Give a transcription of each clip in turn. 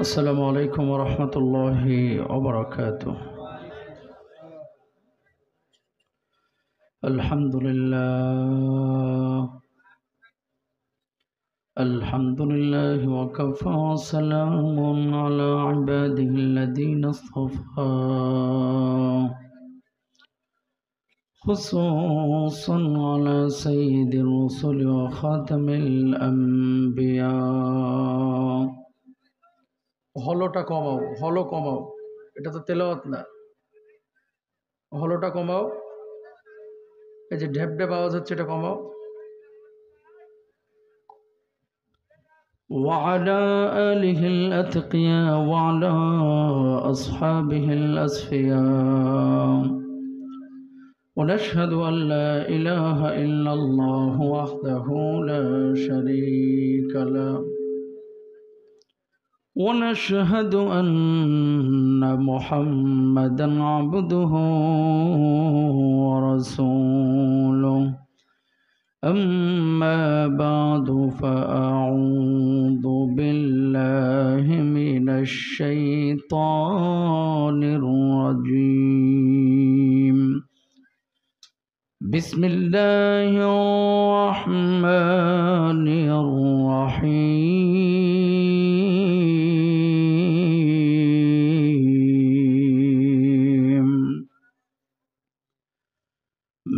السلام عليكم ورحمة الله وبركاته. الحمد لله وكفى وسلام على عباده الذين اصطفى خصوصا على سيد الرسل وخاتم الأنبياء. হলোটা কমাও, হলো কমাও, এটা তো তেলাওয়াত না। হলোটা কমাও, এই যে ঢেপ ঢেপ আওয়াজ হচ্ছে এটা কমাও। وعلى آله الأتقياء وعلى أصحابه الأصفياء ونشهد أن لا إله إلا الله وحده لا شريك له ونشهد أن محمدا عبده ورسوله. أما بعد فأعوذ بالله من الشيطان الرجيم. بسم الله الرحمن الرحيم.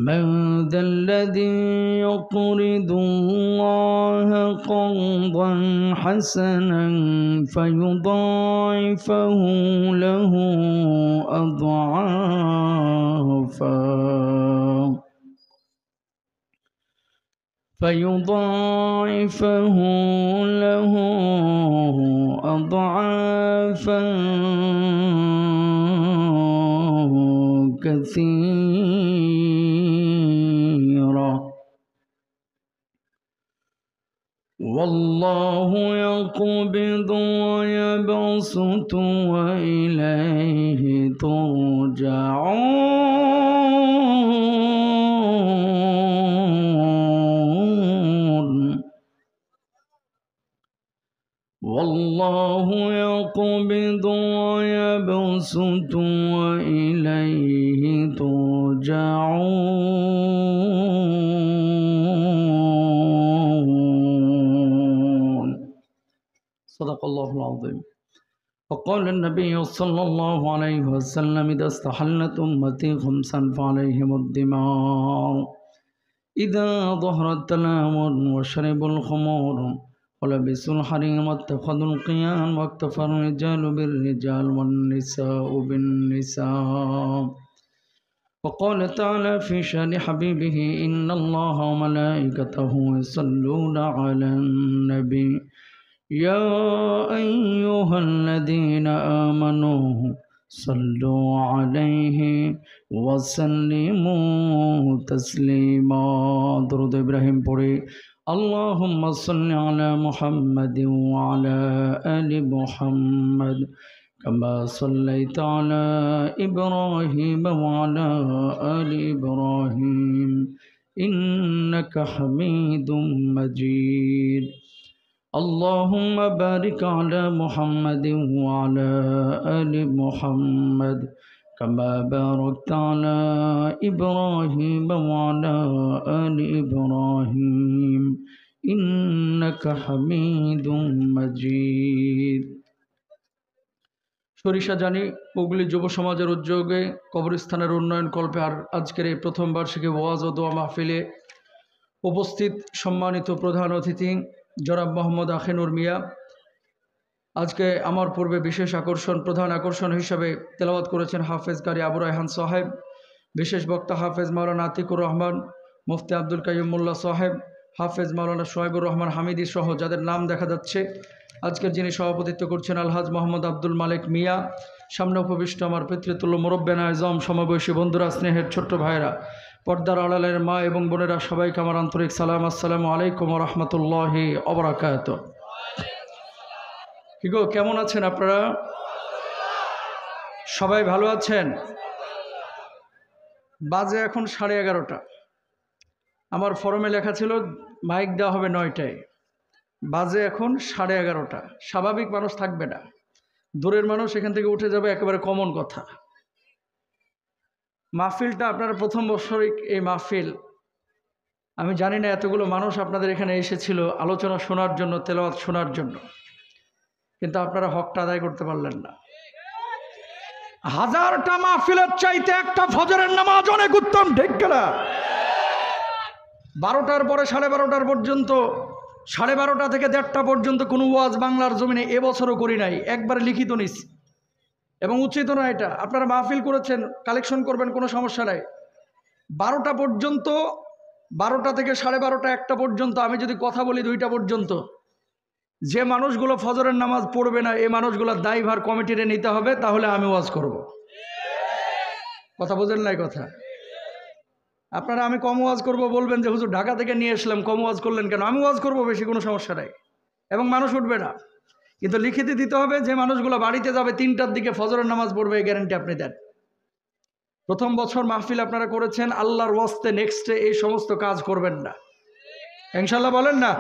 من ذا الذي يقرض الله قرضا حسنا فيضاعفه له أضعافا كثيرا والله يقبض ويبسط وإليه ترجعون. والله يقبض ويبسط وإليه ترجعون. صدق الله العظيم. وقال النبي صلى الله عليه وسلم إذا استحلت أمتي خمسا فعليهم الدماء إذا ظهر التلاون وشربوا الخمور ولبسوا الحريم واتخذوا القيام واكتفى الرجال بالرجال والنساء بالنساء. وقال تعالى في شأن حبيبه إن الله وملائكته يصلون على النبي يا أيها الذين آمنوا صلوا عليه وسلموا تسليما. درود إبراهيم পড়ে اللهم صل على محمد وعلى آل محمد كما صليت على إبراهيم وعلى آل إبراهيم إنك حميد مجيد. اللهم بارك على محمد وعلى آل محمد كما باركت على إبراهيم وعلى آل إبراهيم إنك حميد مجيد. সরিষা জানি হুগলি যুব সমাজের উদ্যোগে কবরস্থানের উন্নয়ন কল্পে আজকের এই প্রথম বার্ষিকী ওয়াজ ও দোয়া মাহফিলে উপস্থিত সম্মানিত প্রধান অতিথি জনাব মোহাম্মদ আখিনুর মিয়া, আজকে আমার পূর্বে বিশেষ প্রধান আকর্ষণ হিসাবে তেলাওয়াত করেছেন হাফেজ কারি আবু রায়হান সাহেব, বিশেষ বক্তা হাফেজ মাওলানা আতিকুর রহমান, মুফতি আব্দুল কাইয়ুম মোল্লা সাহেব, হাফেজ মাওলানা সোহাইবুর রহমান হামিদি সহ যাদের নাম দেখা যাচ্ছে। আজকের যিনি সভাপতিত্ব করছেন আলহাজ মোহাম্মদ আব্দুল মালিক মিয়া, সামনে উপবিষ্ট আমার পিতৃতুল্য মুরব্বেনা আজম, সমবয়সী বন্ধুরা, স্নেহের ছোট্ট ভাইরা, পর্দার আড়ালের মা এবং বোনেরা, সবাইকে আমার আন্তরিক সালাম। আসসালামু আলাইকুম ওয়া রাহমাতুল্লাহি ওয়া বারাকাতুহু। কি গো, কেমন আছেন আপনারা? সবাই ভালো আছেন? বাজে এখন 11:30। আমার ফরমে লেখা ছিল মাইক দেওয়া হবে 9টায়, বাজে এখন 11:30। স্বাভাবিক মানুষ থাকবে না, দূরের মানুষ এখান থেকে উঠে যাবে, একেবারে কমন কথা। মাহফিলটা আপনারা প্রথম বছরই এই মাহফিল, আমি জানি না এতগুলো মানুষ আপনাদের এখানে এসেছিল আলোচনা শোনার জন্য, তেলাওয়াত শোনার জন্য, কিন্তু আপনারা হকটা আদায় করতে পারলেন না। হাজারটা মাহফিলের চাইতে একটা ফজরের নামাজ অনেক উত্তম, ঠিক না? 12টার পরে 12:30 পর্যন্ত, 12:30 থেকে 1:30 পর্যন্ত কোনো ওয়াজ বাংলার জমিনে এবছরও করি নাই, একবার লিখিত নিছি। এবং উচিত না এটা। আপনারা মাহফিল করেছেন, কালেকশন করবেন, কোনো সমস্যা নাই। 12টা পর্যন্ত, 12টা থেকে 12:30, 1টা পর্যন্ত আমি যদি কথা বলি 2টা পর্যন্ত, যে মানুষগুলো ফজরের নামাজ পড়বে না এই মানুষগুলোর দায়ভার কমিটিরে নিতে হবে, তাহলে আমি ওয়াজ করব। কথা বোঝেন নাই কথা? আপনারা আমি কম ওয়াজ করব বলবেন যে হুজুর ঢাকা থেকে নিয়ে আসলাম, কম ওয়াজ করলেন কেন? আমি ওয়াজ করব বেশি, কোনো সমস্যা নাই, এবং মানুষ উঠবে না। কিন্তু লিখিত দিতে হবে যে মানুষগুলো বাড়িতে যাবে 3টার দিকে ফজরের নামাজ পড়বে, এই গ্যারান্টি আপনি দেন। প্রথম বছর মাহফিল আপনারা করেছেন, আল্লাহর ওয়াস্তে নেক্সটে এই সমস্ত কাজ করবেন না, ইনশাল্লাহ বলেন না?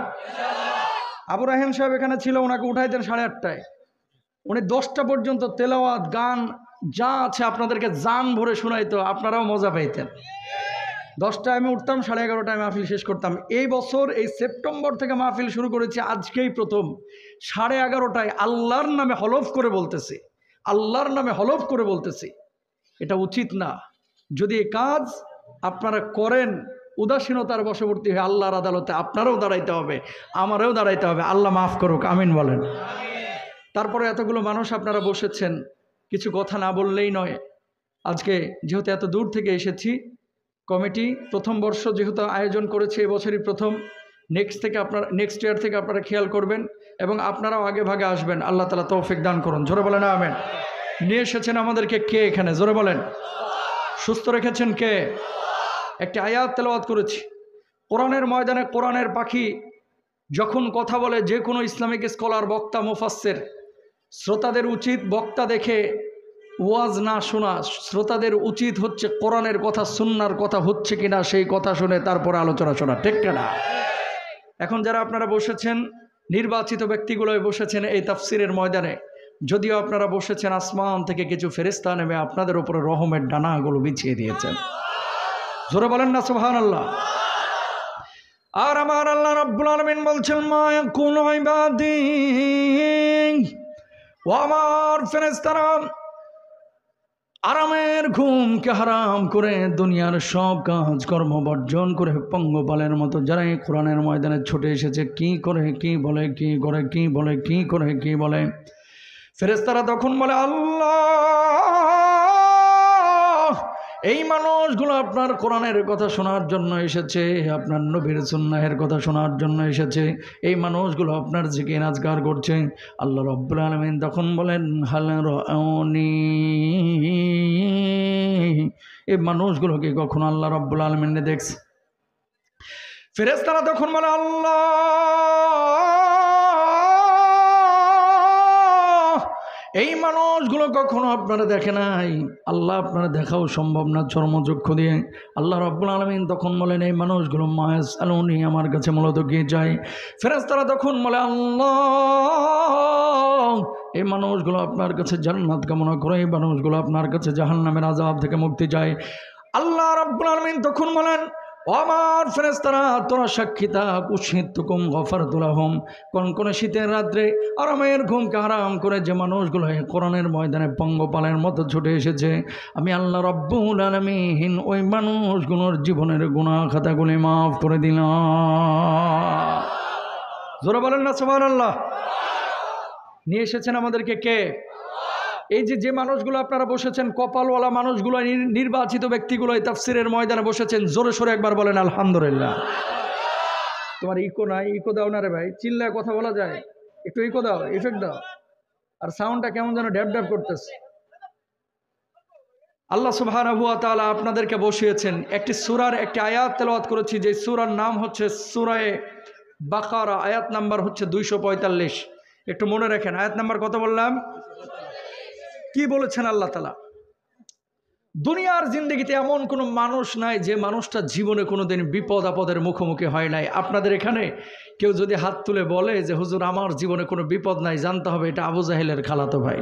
আবু রাহিম সাহেব এখানে ছিল, ওনাকে উঠাইতেন 8:30টায়, উনি 10টা পর্যন্ত তেলাওয়াত, গান যা আছে আপনাদেরকে জান ভরে শোনাইতো, আপনারাও মজা পাইতেন। 10টায় আমি উঠতাম, 11:30টায় মাহফিল শেষ করতাম। এই বছর এই সেপ্টেম্বর থেকে মাহফিল শুরু করেছি, আজকেই প্রথম 11:30টায় আল্লাহর নামে হলফ করে বলতেছি, আল্লাহর নামে হলফ করে বলতেছি, এটা উচিত না। যদি এই কাজ আপনারা করেন উদাসীনতার বশবর্তী হয়ে আল্লাহর আদালতে আপনারাও দাঁড়াইতে হবে, আমারও দাঁড়াইতে হবে। আল্লাহ মাফ করুক, আমিন বলেন। তারপরে এতগুলো মানুষ আপনারা বসেছেন, কিছু কথা না বললেই নয়। আজকে যেহেতু এত দূর থেকে এসেছি, কমিটি প্রথম বর্ষ যেহেতু আয়োজন করেছে, এবছরই প্রথম, নেক্সট ইয়ার থেকে আপনারা খেয়াল করবেন এবং আপনারাও আগে ভাগে আসবেন। আল্লাহ তাআলা তৌফিক দান করুন, জোরে বলেন আমিন। নিয়ে এসেছেন আমাদেরকে কে এখানে? জোরে বলেন। সুস্থ রেখেছেন কে? একটি আয়াত তেলাওয়াত করেছি। কোরআনের ময়দানে কোরআনের পাখি যখন কথা বলে, যে কোনো ইসলামিক স্কলার, বক্তা, মুফাসসির, শ্রোতাদের উচিত বক্তা দেখে ওয়াজ না শোনা, শ্রোতাদের উচিত হচ্ছে কোরআনের কথা, সুন্নাহর কথা হচ্ছে কিনা সেই কথা শুনে তারপর আলোচনা শোনা, ঠিক না? এখন যারা আপনারা বসেছেন, নির্বাচিত ব্যক্তিগুলোই বসেছেন এই তাফসিরের ময়দানে, যদিও আপনারা বসেছেন, আসমান থেকে কিছু ফেরেশতা নেমে আপনাদের উপরে রহমের ডানাগুলো বিছিয়ে দিয়েছেন। জোরে বলেন না সুবহানাল্লাহ। আর আমার আল্লাহ রাব্বুল আলামিন বলছেন, মা ইয়াকুনু ইবাদি, ও আমার ফেরেশতারা, আরামের ঘুমকে হারাম করে দুনিয়ার সব কাজ কর্ম বর্জন করে পঙ্গপালের মতো যারা এই কোরআনের ময়দানে ছুটে এসেছে, কি করে কি বলে, কি করে কি বলে, কি করে কি বলে, ফেরেশতারা তখন বলে, আল্লাহ, এই মানুষগুলো আপনার কোরআনের কথা শোনার জন্য এসেছে, আপনার নবীর সুন্নাহের কথা শোনার জন্য এসেছে, এই মানুষগুলো আপনার জিকির আজকার করছে। আল্লাহ রাব্বুল আলামিন তখন বলেন, হাল রাউনি, এই মানুষগুলোকে কখনো আল্লাহ রাব্বুল আলামিন দেখছে? ফেরেশতারা তখন বলে, আল্লাহ, এই মানুষগুলো কখনো আপনারা দেখে নাই, আল্লাহ আপনারা দেখাও সম্ভব না চর্মচক্ষু দিয়ে। আল্লাহ রাব্বুল আলামিন তখন বলেন, এই মানুষগুলো মায়াস আলুনি, আমার কাছে মূলত গিয়ে যায়। ফেরেশতারা তখন বলে, আল্লাহ, এই মানুষগুলো আপনার কাছে জান্নাত কামনা করে, এই মানুষগুলো আপনার কাছে জাহান্নামের আযাব থেকে মুক্তি চায়। আল্লাহ রাব্বুল আলামিন তখন বলেন, ও আমার ফেরেশতারা, তোরা সাক্ষী থাক, উশহিদতুকুম গফারতু লাহুম, কোন শীতের রাত্রে আরামের ঘুমকে হারাম করে যে মানুষগুলো কোরআনের ময়দানে পঙ্গপালের মতো ছুটে এসেছে, আমি আল্লাহ রাব্বুল আলামিন ওই মানুষগুলোর জীবনের গুনাহ খাতাগুলি মাফ করে দিলাম। জোরে বলেন না সুবহানাল্লাহ। নিয়ে এসেছেন আমাদেরকে কে? এই যে মানুষগুলো আপনারা বসেছেন, কপালওয়ালা মানুষগুলো, নির্বাচিত ব্যক্তিগুলো এই তাফসিরের ময়দানে বসেছেন, জোরে সোরে একবার বলেন আলহামদুলিল্লাহ। তোমার ইকো নাই, ইকো দাও না রে ভাই, চিল্লায় কথা বলা যায়, একটু ইকো দাও, ইফেক্ট দাও। আর সাউন্ডটা কেমন যেন ড্যাব ড্যাব করতেছে। আল্লাহ সুবহানাহু ওয়া তাআলা আপনাদেরকে বসিয়েছেন, একটি সূরার একটি আয়াত তেলাওয়াত করেছি, যে সূরার নাম হচ্ছে সূরা বাকারা, আয়াত নাম্বার হচ্ছে 245। একটু মনে রাখেন, আয়াত নাম্বার কত বললাম? কি বলেছেন আল্লাহ তাআলা? দুনিয়ার জিন্দগিতে এমন কোনো মানুষ নাই যে মানুষটা জীবনে কোনোদিন বিপদ আপদের মুখোমুখি হয় নাই। আপনাদের এখানে কেউ যদি হাত তুলে বলে যে হুজুর আমার জীবনে কোনো বিপদ নাই, জানতে হবে এটা আবু জাহেলের খালাতো ভাই।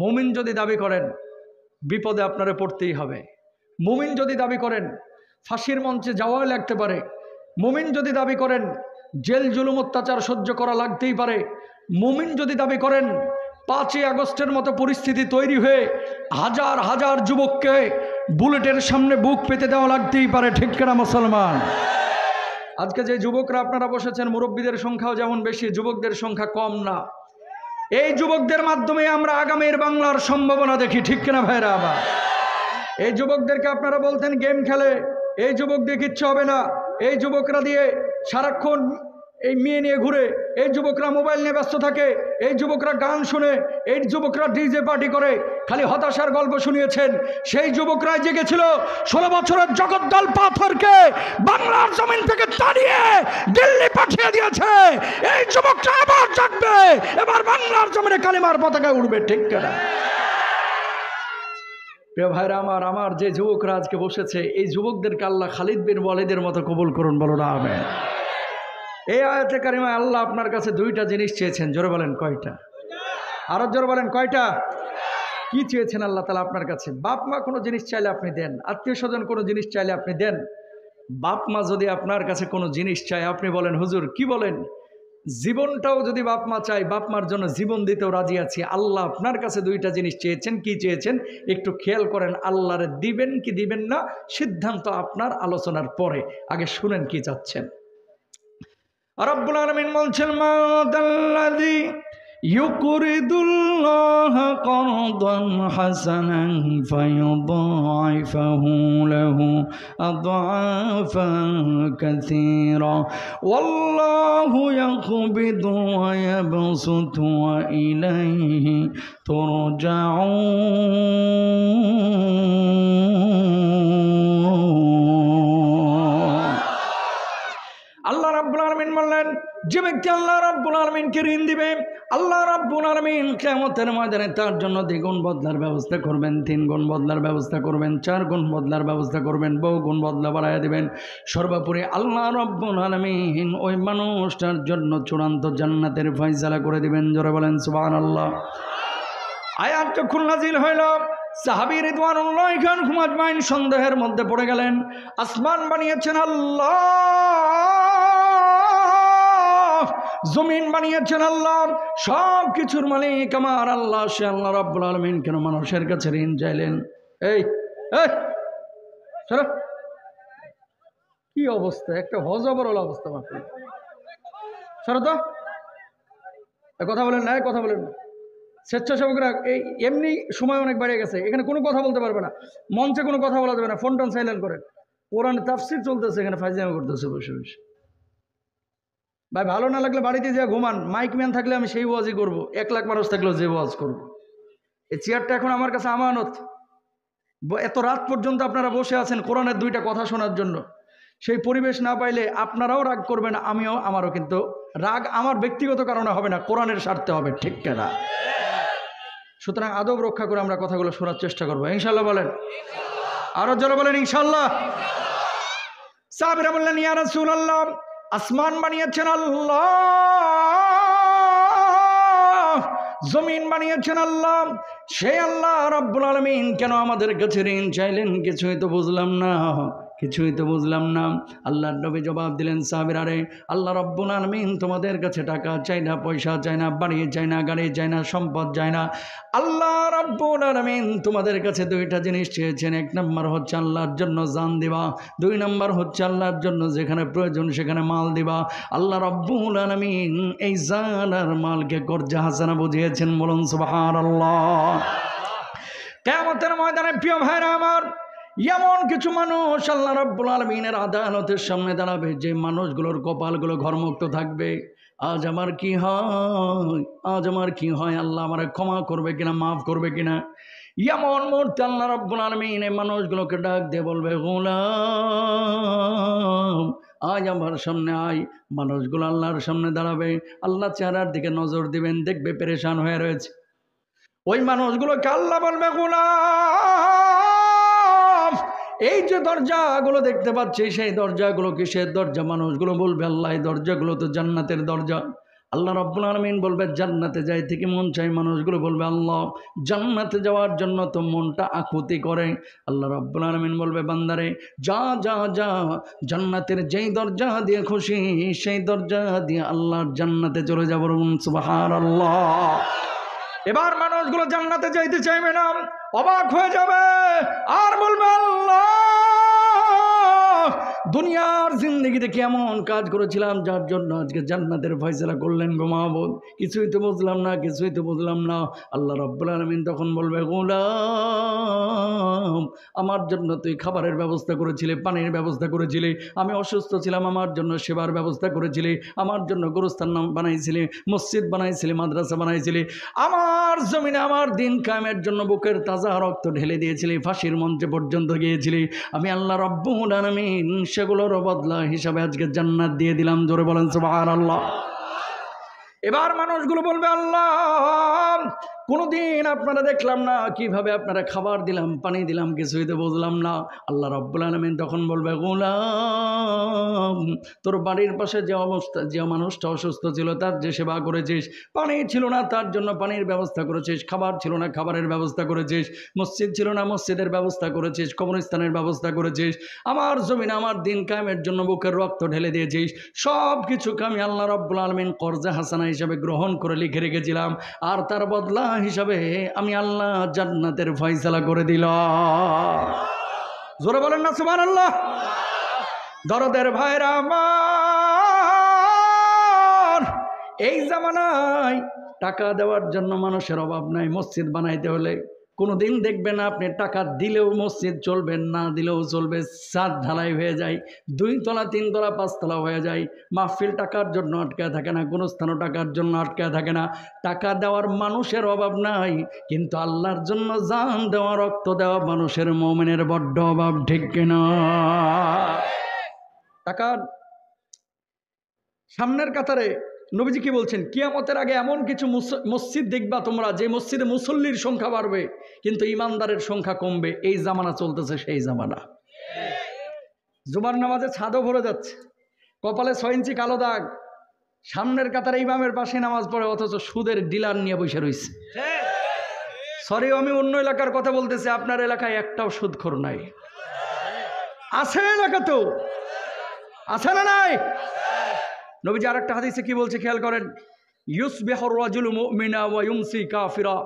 মুমিন যদি দাবি করেন বিপদে আপনারা পড়তেই হবে। মুমিন যদি দাবি করেন ফাঁসির মঞ্চে যাওয়াই লাগতে পারে। মুমিন যদি দাবি করেন জেল জুলুম অত্যাচার সহ্য করা লাগতেই পারে। মুমিন যদি দাবি করেন 5ই আগস্টের মতো পরিস্থিতি তৈরি হয়ে হাজার হাজার যুবককে বুলেটের সামনে বুক পেতে দেওয়া লাগতেই পারে। ঠিক কিনা মুসলমান? আজকে যে যুবকরা আপনারা বসেছেন, মুরব্বীদের সংখ্যাও যেমন বেশি, যুবকদের সংখ্যা কম না। এই যুবকদের মাধ্যমে আমরা আগামীর বাংলার সম্ভাবনা দেখি। ঠিক কিনা ভাইরা? আবার এই যুবকদেরকে আপনারা বলতেন গেম খেলে, এই যুবক দিয়ে কিচ্ছু হবে না, এই যুবকরা দিয়ে সারাক্ষণ এই মেয়ে নিয়ে ঘুরে, এই যুবকরা মোবাইল নিয়ে ব্যস্ত থাকে, এই যুবকরা গান শুনে, এই যুবকরা ডিজে পার্টি করে, খালি হতাশার গল্প শুনিয়েছেন। সেই যুবকরাই জেগেছিল 16 বছরের জগদ্দল পাথরকে বাংলার জমিন থেকে তাড়িয়ে দিল্লি পাঠিয়ে দিয়েছে। এই যুবকটা আবার জাগবে, এবার বাংলার জমিনে কালিমার পতাকায় উঠবে। ঠিক কিনা? প্রিয় ভাইরা আমার যে যুবকরা আজকে বসেছে, এই যুবকদেরকে আল্লাহ খালিদ বিন ওয়ালিদের মতো কবুল করুন, বলুন আমিন। এই আয়াতে কারিমায় আল্লাহ আপনার কাছে 2টা জিনিস চেয়েছেন। জোরে বলেন কয়টা? আরো জোরে বলেন কয়টা? কি চেয়েছেন আল্লাহ তাআলা আপনার কাছে? বাপ মা কোনো জিনিস চাইলে আপনি দেন, আত্মীয় স্বজন কোনো জিনিস চাইলে আপনি দেন। বাপ মা যদি আপনার কাছে কোনো জিনিস চায়, আপনি বলেন হুজুর কি বলেন, জীবনটাও যদি বাপ মা চাই, বাপ মার জন্য জীবন দিতেও রাজি আছি। আল্লাহ আপনার কাছে 2টা জিনিস চেয়েছেন। কি চেয়েছেন একটু খেয়াল করেন। আল্লাহরে দিবেন কি দিবেন না সিদ্ধান্ত আপনার, আলোচনার পরে। আগে শুনেন কি চাচ্ছেন। রব্বুল আলামিন বলছেন মাদাল্লাযী ইউকরিদুল্লাহ করদান হাসানান ফায়ুদাইফাহু লাহু আদআফান কাসীরা ওয়াল্লাহু ইয়াকবিদু ওয়া ইয়াবসুতু ওয়া ইলাইহি তুরজাউন। আল্লাহ রাব্বুল আলামিন বললেন, যে ব্যক্তি আল্লাহ রাব্বুল আলামিনকে ঋণ দিবে, আল্লাহ রাব্বুল আলামিন কিয়ামতের ময়দানে তার জন্য 2 গুণ বদলার ব্যবস্থা করবেন, 3 গুণ বদলার ব্যবস্থা করবেন, 4 গুণ বদলার ব্যবস্থা করবেন, বহু গুণ বদলা বাড়াইয়া দিবেন। সর্বোপরি আল্লাহ রাব্বুল আলামিন ওই মানুষটার জন্য চূড়ান্ত জান্নাতের ফয়সালা করে দিবেন। জোরে বলেন সুবহানাল্লাহ। আয়াত যখন নাযিল হইল, সাহাবী রিদওয়ানুল্লাহি আলাইহিম আজমাইন সন্দেহের মধ্যে পড়ে গেলেন। আসমান বানিয়েছেন আল্লাহ, জমিন বানিয়েছেন আল্লাহ, সব কিছুর মালিক আমার আল্লাহ। সে আল্লাহ রাব্বুল আলামিন কেন মানুষের কাছে ঋণ চাইলেন? এই কি অবস্থা, একটা হজবরল অবস্থা। মাত্র সরত কথা বলেন না, কথা বলেন না। স্বেচ্ছাসেবকরা এই এমনি সময় অনেক বেড়ে গেছে, এখানে কোনো কথা বলতে পারবে না, মঞ্চে কোনো কথা বলা যাবে না, ফোন টোন সাইলেন্ট করেন। কোরআন তাফসীর চলতেছে, এখানে ফাইজলামি করতেছে বসে বসে। ভাই ভালো না লাগলে বাড়িতে যা ঘুমান। মাইক ম্যান থাকলে আমি সেই ওয়াজই করবো, 1 লাখ মানুষ থাকলেও যে ওয়াজ করবো। এই চেয়ারটা এখন আমার কাছে আমানত। এত রাত পর্যন্ত আপনারা বসে আছেন কোরআনের 2টা কথা শোনার জন্য। সেই পরিবেশ না পাইলে আপনারাও রাগ করবেন, আমিও, আমারও। কিন্তু রাগ আমার ব্যক্তিগত কারণে হবে না, কোরআনের স্বার্থে হবে। ঠিক কিনা? সুতরাং আদব রক্ষা করে আমরা কথাগুলো শোনার চেষ্টা করবো, ইনশাল্লাহ। বলেন আরো জোরে বলেন ইনশাল্লাহ। সাহাবীরা বললেন ইয়া রাসূলুল্লাহ, আসমান বানিয়েছেন আল্লাহ, জমিন বানিয়েছেন আল্লাহ, সেই আল্লাহ রাব্বুল আলামিন কেন আমাদের কাছে ঋণ চাইলেন? কিছুই তো বুঝলাম না, কিছুই তো বুঝলাম না। আল্লাহর নবী জবাব দিলেন, সাহাবীরা রে, আল্লাহ রাব্বুল আলামিন তোমাদের কাছে টাকা চাই না, পয়সা চাই না, বাড়ি চাই না, গাড়ি চাই না, সম্পদ চাই না। আল্লাহ রাব্বুল আলামিন তোমাদের কাছে 2টা জিনিস চেয়েছেন। 1 নম্বর হচ্ছে আল্লাহর জন্য জান দিবা, 2 নম্বর হচ্ছে আল্লাহর জন্য যেখানে প্রয়োজন সেখানে মাল দিবা। আল্লাহ রাব্বুল আলামিন এই জান আর মালকে কর্জা হাসানা বুঝিয়েছেন। বলুন সুবহানাল্লাহ। কিয়ামতের ময়দানে প্রিয় ভাইরা আমার, এমন কিছু মানুষ আল্লাহ রাব্বুল আলামিনের আদালতের সামনে দাঁড়াবে, যে মানুষগুলোর কপালগুলো ঘরমুক্ত থাকবে। আজ আমার কি হয়, আজ আমার কি হয়, আল্লাহ আমার ক্ষমা করবে কিনা, মাফ করবে কিনা। এমন মুহূর্তে আল্লাহ রাব্বুল আলামিন এই মানুষগুলোকে ডাক দিয়ে বলবে, গোলাম আজ আমার সামনে আয়। মানুষগুলো আল্লাহর সামনে দাঁড়াবে, আল্লাহ চেহারার দিকে নজর দিবেন, দেখবে পেরেশান হয়ে রয়েছে। ওই মানুষগুলোকে আল্লাহ বলবে, গোলাম এই যে দরজাগুলো দেখতে পাচ্ছি সেই দরজাগুলো কিসের দরজা? মানুষগুলো বলবে, আল্লাহ এই দরজাগুলো তো জান্নাতের দরজা। আল্লাহ রাব্বুল আলামিন বলবে, জান্নাতে যাইতে কি মন চাই? মানুষগুলো বলবে, আল্লাহ জান্নাতে যাওয়ার জন্য তো মনটা আকুতি করে। আল্লাহ রাব্বুল আলামিন বলবে, বান্দারে যা যা যা, জান্নাতের যেই দরজা দিয়ে খুশি সেই দরজা দিয়ে আল্লাহর জান্নাতে চলে যাব। সুবহানাল্লাহ। এবার মানুষগুলো জান্নাতে যাইতে চাইবে না, অবাক হয়ে যাবে আর বলবে, আল্লাহ দুনিয়ার জিন্দেগিতে কেমন কাজ করেছিলাম যার জন্য আজকে জান্নাতের ফয়সালা করলেন গো মাহবুব? কিছুই তো বুঝলাম না, কিছুই তো বুঝলাম না। আল্লাহ রাব্বুল আলামিন তখন বলবে, গোলাম আমার জন্য তুই খাবারের ব্যবস্থা করেছিলি, পানির ব্যবস্থা করেছিলি, আমি অসুস্থ ছিলাম আমার জন্য সেবার ব্যবস্থা করেছিলি, আমার জন্য গোরস্থান বানাইছিলি, মসজিদ বানাইছিলি, মাদ্রাসা বানাইছিলি, আমার জমিনে আমার দিন কায়েমের জন্য বুকের তাজা রক্ত ঢেলে দিয়েছিলি, ফাঁসির মঞ্চে পর্যন্ত গিয়েছিলি। আমি আল্লাহ রাব্বুল আলামিন সেগুলোর বদলা হিসাবে আজকে জান্নাত দিয়ে দিলাম। জোরে বলেন সুবহানাল্লাহ। এবার মানুষগুলো বলবে, আল্লাহ কোনোদিন আপনারা দেখলাম না, কিভাবে আপনারা খাবার দিলাম, পানি দিলাম, কিছুই তো বুঝলাম না। আল্লাহ রাব্বুল আলামিন তখন বলবে, গোলাম তোর বাড়ির পাশে যে মানুষটা অসুস্থ ছিল তার যে সেবা করেছিস, পানি ছিল না তার জন্য পানির ব্যবস্থা করেছিস, খাবার ছিল না খাবারের ব্যবস্থা করেছিস, মসজিদ ছিল না মসজিদের ব্যবস্থা করেছিস, কবরস্থানের ব্যবস্থা করেছিস, আমার জমিনে আমার দিন কায়েমের জন্য বুকের রক্ত ঢেলে দিয়েছিস, সব কিছুকে আমি আল্লাহ রাব্বুল আলামিন কর্জা হাসানা হিসাবে গ্রহণ করে লিখে রেখেছিলাম, আর তার বদলা হিসাবে আমি আল্লাহ জান্নাতের ফয়সালা করে দিলাম। জোরে বলেন না সুবহানাল্লাহ। দরদের ভাইরা আমার, এই জামানায় টাকা দেওয়ার জন্য মানুষের অভাব নাই। মসজিদ বানাইতে হলে কোনোদিন দেখবেন আপনি টাকা দিলেও মসজিদ চলবে, না দিলেও চলবে, ছাদ ঢালাই হয়ে যায়, 2 তলা 3 তলা 5 তলা হয়ে যায়। মাহফিল টাকার জন্য আটকে থাকে না, কোনো স্থানও টাকার জন্য আটকে থাকে না। টাকা দেওয়ার মানুষের অভাব নাই, কিন্তু আল্লাহর জন্য জান দেওয়া, রক্ত দেওয়া মানুষের মুমিনের বড্ড অভাব, ঠিক কিনা? টাকার সামনের কাতারে নবীজি কি বলছেন? কিয়ামতের আগে এমন কিছু মসজিদ দেখবা তোমরা, যে মসজিদে মুসল্লির সংখ্যা বাড়বে কিন্তু ইমানদারের সংখ্যা কমবে। এই জামানা চলতেছে, সেই জামানা। জুমার নামাজে ছাদও ভরে যাচ্ছে, কপালে 6 ইঞ্চি কালো দাগ, সামনের কাতারে ইমামের পাশে নামাজ পড়ে, অথচ সুদের ডিলার নিয়ে বসে রয়েছে। সরি, আমি অন্য এলাকার কথা বলতেছি, আপনার এলাকায় একটাও সুদখোর নাই? আছে এলাকাতেও, আছে না নাই? নবীজি আরেকটা হাদিসে কি বলছে খেয়াল করেন, ইউসবিহুর রাজুলু মুমিনা ওয়া ইউমসি কাফিরা।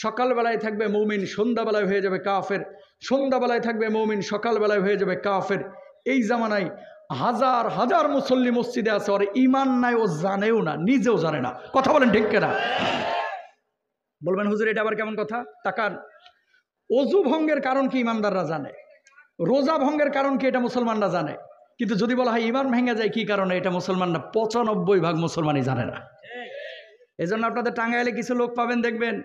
সকালবেলায় থাকবে মুমিন, সন্ধ্যাবেলায় হয়ে যাবে কাফের, সন্ধ্যাবেলায় থাকবে মুমিন, সকালবেলায় হয়ে যাবে কাফের। এই জামানায় হাজার হাজার মুসল্লি মসজিদে আছে, ওর ইমান নাই, ও জানেও না, নিজেও জানে না। কথা বলেন ঠিক কিনা? বলবেন হুজুর এটা আবার কেমন কথা? তাকান, অজু ভঙ্গের কারণ কি ইমানদাররা জানে, রোজা ভঙ্গের কারণ কি এটা মুসলমানরা জানে, কিন্তু যদি বলা হয় ইমান ভেঙে যায় কি কারণে, এটা মুসলমানরা 95% মুসলমানই জানে না। এই জন্য আপনাদের টাঙ্গাইলে কিছু লোক পাবেন, দেখবেন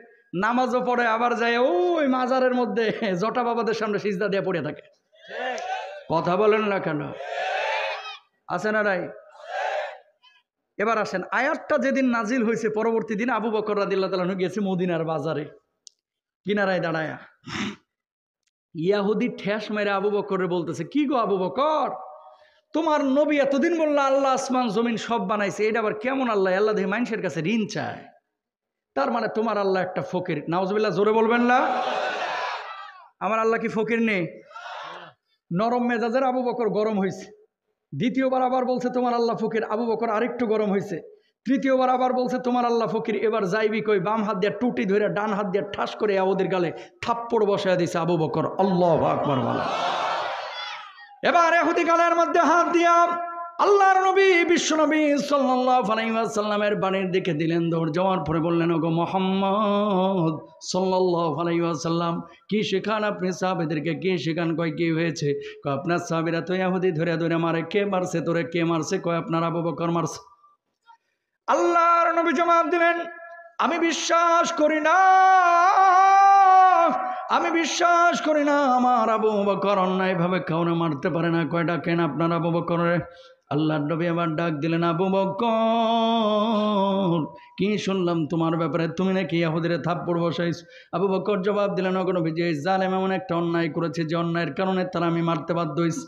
নামাজও পড়ে, আবার যায় ওই মাজারের মধ্যে জটা বাবাদের সামনে সিজদা দিয়ে পড়ে থাকে। কথা বলেন না কেন? আছে না নাই? এবার আসেন, আয়াতটা যেদিন নাজিল হয়েছে পরবর্তী দিন আবু বকর রাদিয়াল্লাহু তাআলা আনহু গিয়েছে মদিনার বাজারে, কিনারায় দাঁড়ায়া ইয়াহুদি ঠেস মেরে আবু বকরে বলতেছে, কি গো আবু বকর, তোমার নবী এতদিন বললো আল্লাহ আসমান জমিন সব বানাইছে, এটা আবার কেমন আল্লাহ? আল্লাহ দেখে মানুষের কাছে ঋণ চায়, তার মানে তোমার আল্লাহ একটা ফকির। নাউজুবিল্লাহ, জোরে বলবেন না? আমার আল্লাহ কি ফকির নেই? নরম মেজাজের আবু বকর গরম হয়েছে। দ্বিতীয়বার আবার বলছে তোমার আল্লাহ ফকির, আবু বকর আরেকটু গরম হয়েছে। তৃতীয়বার আবার বলছে তোমার আল্লাহ ফকির। এবার যাইবি কই, বাম হাত দিয়ে টুটি ধরে ডান হাত দিয়ে ঠাস করে ওদের গালে থাপ্পড় বসায় দিছে আবু বকর। আল্লাহু আকবার বলা। এবার ইহুদি গালের মধ্যে হাত দিয়া আল্লাহর নবী বিশ্বনবী সাল্লাল্লাহু আলাইহি ওয়াসাল্লামের বাণীর দিকে দিলেন দৌড়। যাওয়ার পরে বললেন, ওগো মুহাম্মদ সাল্লাল্লাহু আলাইহি ওয়াসাল্লাম, কি শেখান আপনি সাহাবীদেরকে? কি শেখান? কয় কি হয়েছে? কয় আপনার সাহাবীরা তো ইহুদি ধরে ধরে মারে। কে মারছে তোরে? কে মারছে? কয় আপনার আবু বকর মারছে। আল্লাহর নবী জবাব দিলেন, আমি বিশ্বাস করি না, আমি বিশ্বাস করি না আমার আবু বকর অন্যায়ভাবে কাউরে মারতে পারে না। কয়টা কেন আপনার আবু বকরে? আল্লাহর নবী আবার ডাক দিলেন, আবু বকর কি শুনলাম তোমার ব্যাপারে, তুমি নাকি ইহুদিরে থাপ্পড় বসাইছ। আবু বকর জবাব দিলেন, ওগো নবী, যে জালেম এমন একটা অন্যায় করেছে যে অন্যায়ের কারণে তারা আমি মারতে বাধ্য হইছি।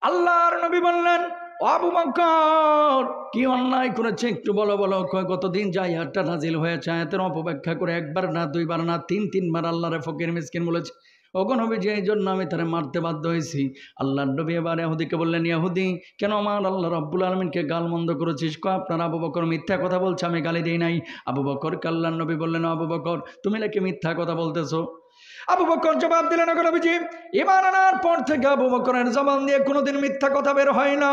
আল্লাহর নবী বললেন, ও আবু বকর কি অন্যায় করেছে একটু বলো বলো। কতদিন যাই আয়াতটা নাজিল হয়েছে, আয়াতের অপব্যাখ্যা করে একবার না দুইবার না তিনবার আল্লাহরে ফকির মিসকিন বলেছে। ওগো নবী, যে এই জন্য আমি তারা মারতে বাধ্য হয়েছি। আল্লাহর নবী এবার ইহুদিকে বললেন, ইহুদি কেন আমার আল্লাহ রাব্বুল আলামিনকে গালমন্দ করেছিস? আপনার আবু বকর মিথ্যা কথা বলছে, আমি গালি দিই নাই। আবু বকরকে আল্লাহর নবী বললেন, আবু বকর তুমি নাকি মিথ্যা কথা বলতেছো? আবু বকর জবাব দিলেন, ওগো নবীজি, ঈমান আনার পর থেকে আবু বকরের জবান দিয়ে কোনোদিন মিথ্যা কথা বের হয় না।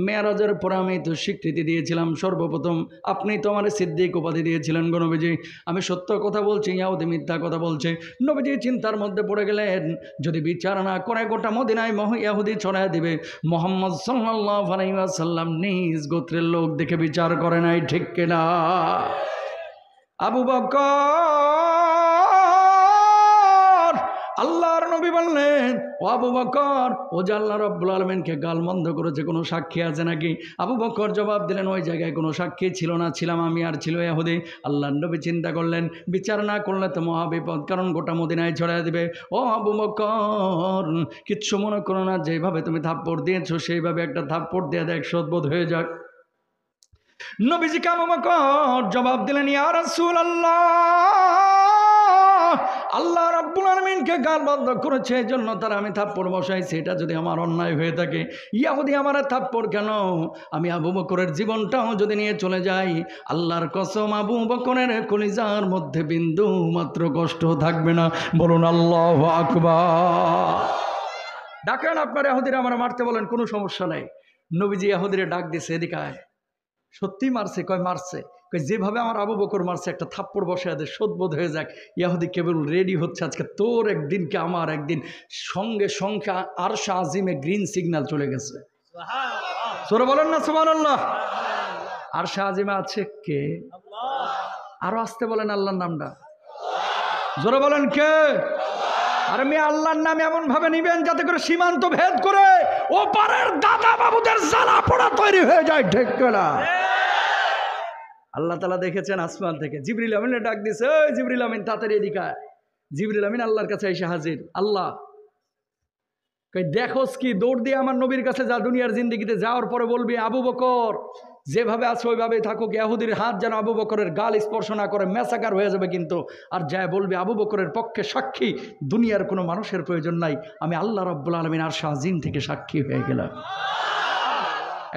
মেরাজের পর আমি তো স্বীকৃতি দিয়েছিলাম, সর্বপ্রথম আপনি তো আমার সিদ্দিক উপাধি দিয়েছিলেন গো নবীজি, আমি সত্য কথা বলছি, ইহুদি মিথ্যা কথা বলছে। নবীজি চিন্তার মধ্যে পড়ে গেলেন, যদি বিচার না করে গোটা মদিনায় ইহুদি ছড়ায় দিবে। মুহাম্মদ সাল্লাল্লাহু আলাইহি ওয়াসাল্লাম নিজ গোত্রের লোক দেখে বিচার করে নাই, ঠিক কিনা? আবু বকর, আল্লাহর নবী বললেন, ও আবু বকর, ও যে আল্লাহ রাব্বুল আলামিনকে গালমন্দ করেছে কোনো সাক্ষী আছে নাকি? আবু বকর জবাব দিলেন, ওই জায়গায় কোনো সাক্ষী ছিল না, ছিলাম আমি আর ছিল ইহুদি। আল্লাহর নবী চিন্তা করলেন, বিচার না করলে তো মহাবিপদ, কারণ গোটা মদিনায় ছড়ায় দিবে। ও আবু বকর কিচ্ছু মনে করো না, যেভাবে তুমি থাপ্পড় দিয়েছো সেইভাবে একটা থাপ্পড় দিয়ে দেখ, শোধবোধ হয়ে যাক। নবীজি আবু বকর জবাব দিলেন, ইয়া রাসূলুল্লাহ, আল্লাহ রাব্বুল আলামিনকে গালমন্দ করেছে এই জন্য তারা আমি থাপ্পড় বসাইছি, এটা যদি আমার অন্যায় হয়ে থাকে, ইহুদি আমার থাপ্পড় কেন? আমি আবু বকরের জীবনটাও যদি নিয়ে চলে যাই, আল্লাহর কসম আবু বকরের কলিজার মধ্যে বিন্দু মাত্র কষ্ট থাকবে না। বলুন আল্লাহু আকবার। ডাকেন আপনার ইহুদিরা আমার মারতে বলেন, কোনো সমস্যা নাই। নবীজি ইহুদিরে ডাক দিছে, এদিকে আয়। সত্যি মারছে? কয় মারছে। কয় যেভাবে আমার আবু বকর মারছে একটা থাপ্পড় বসায় দে, শোধবোধ হয়ে যাক। ইহুদি কেবল রেডি হচ্ছে, আজকে তোর একদিন কে আমার একদিন। সঙ্গে সঙ্গে আরশ আজিমে গ্রিন সিগন্যাল চলে গেছে। জোরে বলেন না সুবহানাল্লাহ। আরশ আজিমে আছে কে? আরো আসতে বলেন আল্লাহর নামটা, জোরে বলেন কে? আর আমি আল্লাহর নাম এমন ভাবে নিবেন যাতে করে সীমান্ত ভেদ করে ওপারের দাদা বাবুদের জ্বালা পোড়া তৈরি হয়ে যায়, ঠিক না? আল্লাহ তাআলা দেখেছেন আসমান থেকে জিবরিল আমিনে ডাক দিছে, ওই জিবরিল আমিন তাড়াতাড়ি এদিকে আয়। জিবরিল আমিন আল্লাহর কাছে এসে হাজির। আল্লাহ কই দেখোস কি, দৌড় দিয়ে আমার নবীর কাছে যা, দুনিয়ার জিন্দেগিতে যাওয়ার পরে বলবি আবু বকর যেভাবে আছে ওইভাবেই থাকুক, ইহুদির হাত যেন আবু বকরের গাল স্পর্শ না করে, ম্যাসাকার হয়ে যাবে কিন্তু। আর যায় বলবি আবু বকরের পক্ষে সাক্ষী দুনিয়ার কোনো মানুষের প্রয়োজন নাই, আমি আল্লাহ রাব্বুল আলামিন আরশ আজিম থেকে সাক্ষী হয়ে গেলাম।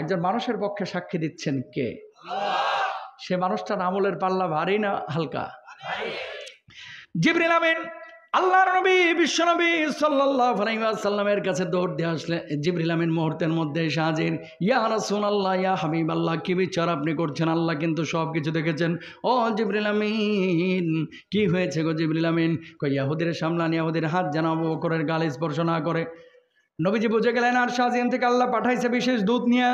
একজন মানুষের পক্ষে সাক্ষী দিচ্ছেন কে? সে মানুষটার আমলের পাল্লা ভারী না হালকা? জিবরিল আমিন আল্লাহর নবী বিশ্বনবী সাল্লাল্লাহু আলাইহি ওয়াসাল্লামের কাছে দৌড় দিয়ে আসলে জিবরিল আমিন মুহূর্তের মধ্যে এসে হাজির। ইয়া রাসূলুল্লাহ, ইয়া হাবিবাল্লাহ, কি বিচার আপনি করছেন? আল্লাহ কিন্তু সব কিছু দেখেছেন। ও জিবরিল আমিন কি হয়েছে গো জিবরিল আমিন? কই ইহুদির সামলান, ইহুদির হাত যেন আবু বকরের গাল স্পর্শ না করে। নবীজি বুঝে গেলেন আর শাহজিম থেকে আল্লাহ পাঠাইছে বিশেষ দূত নিয়ে।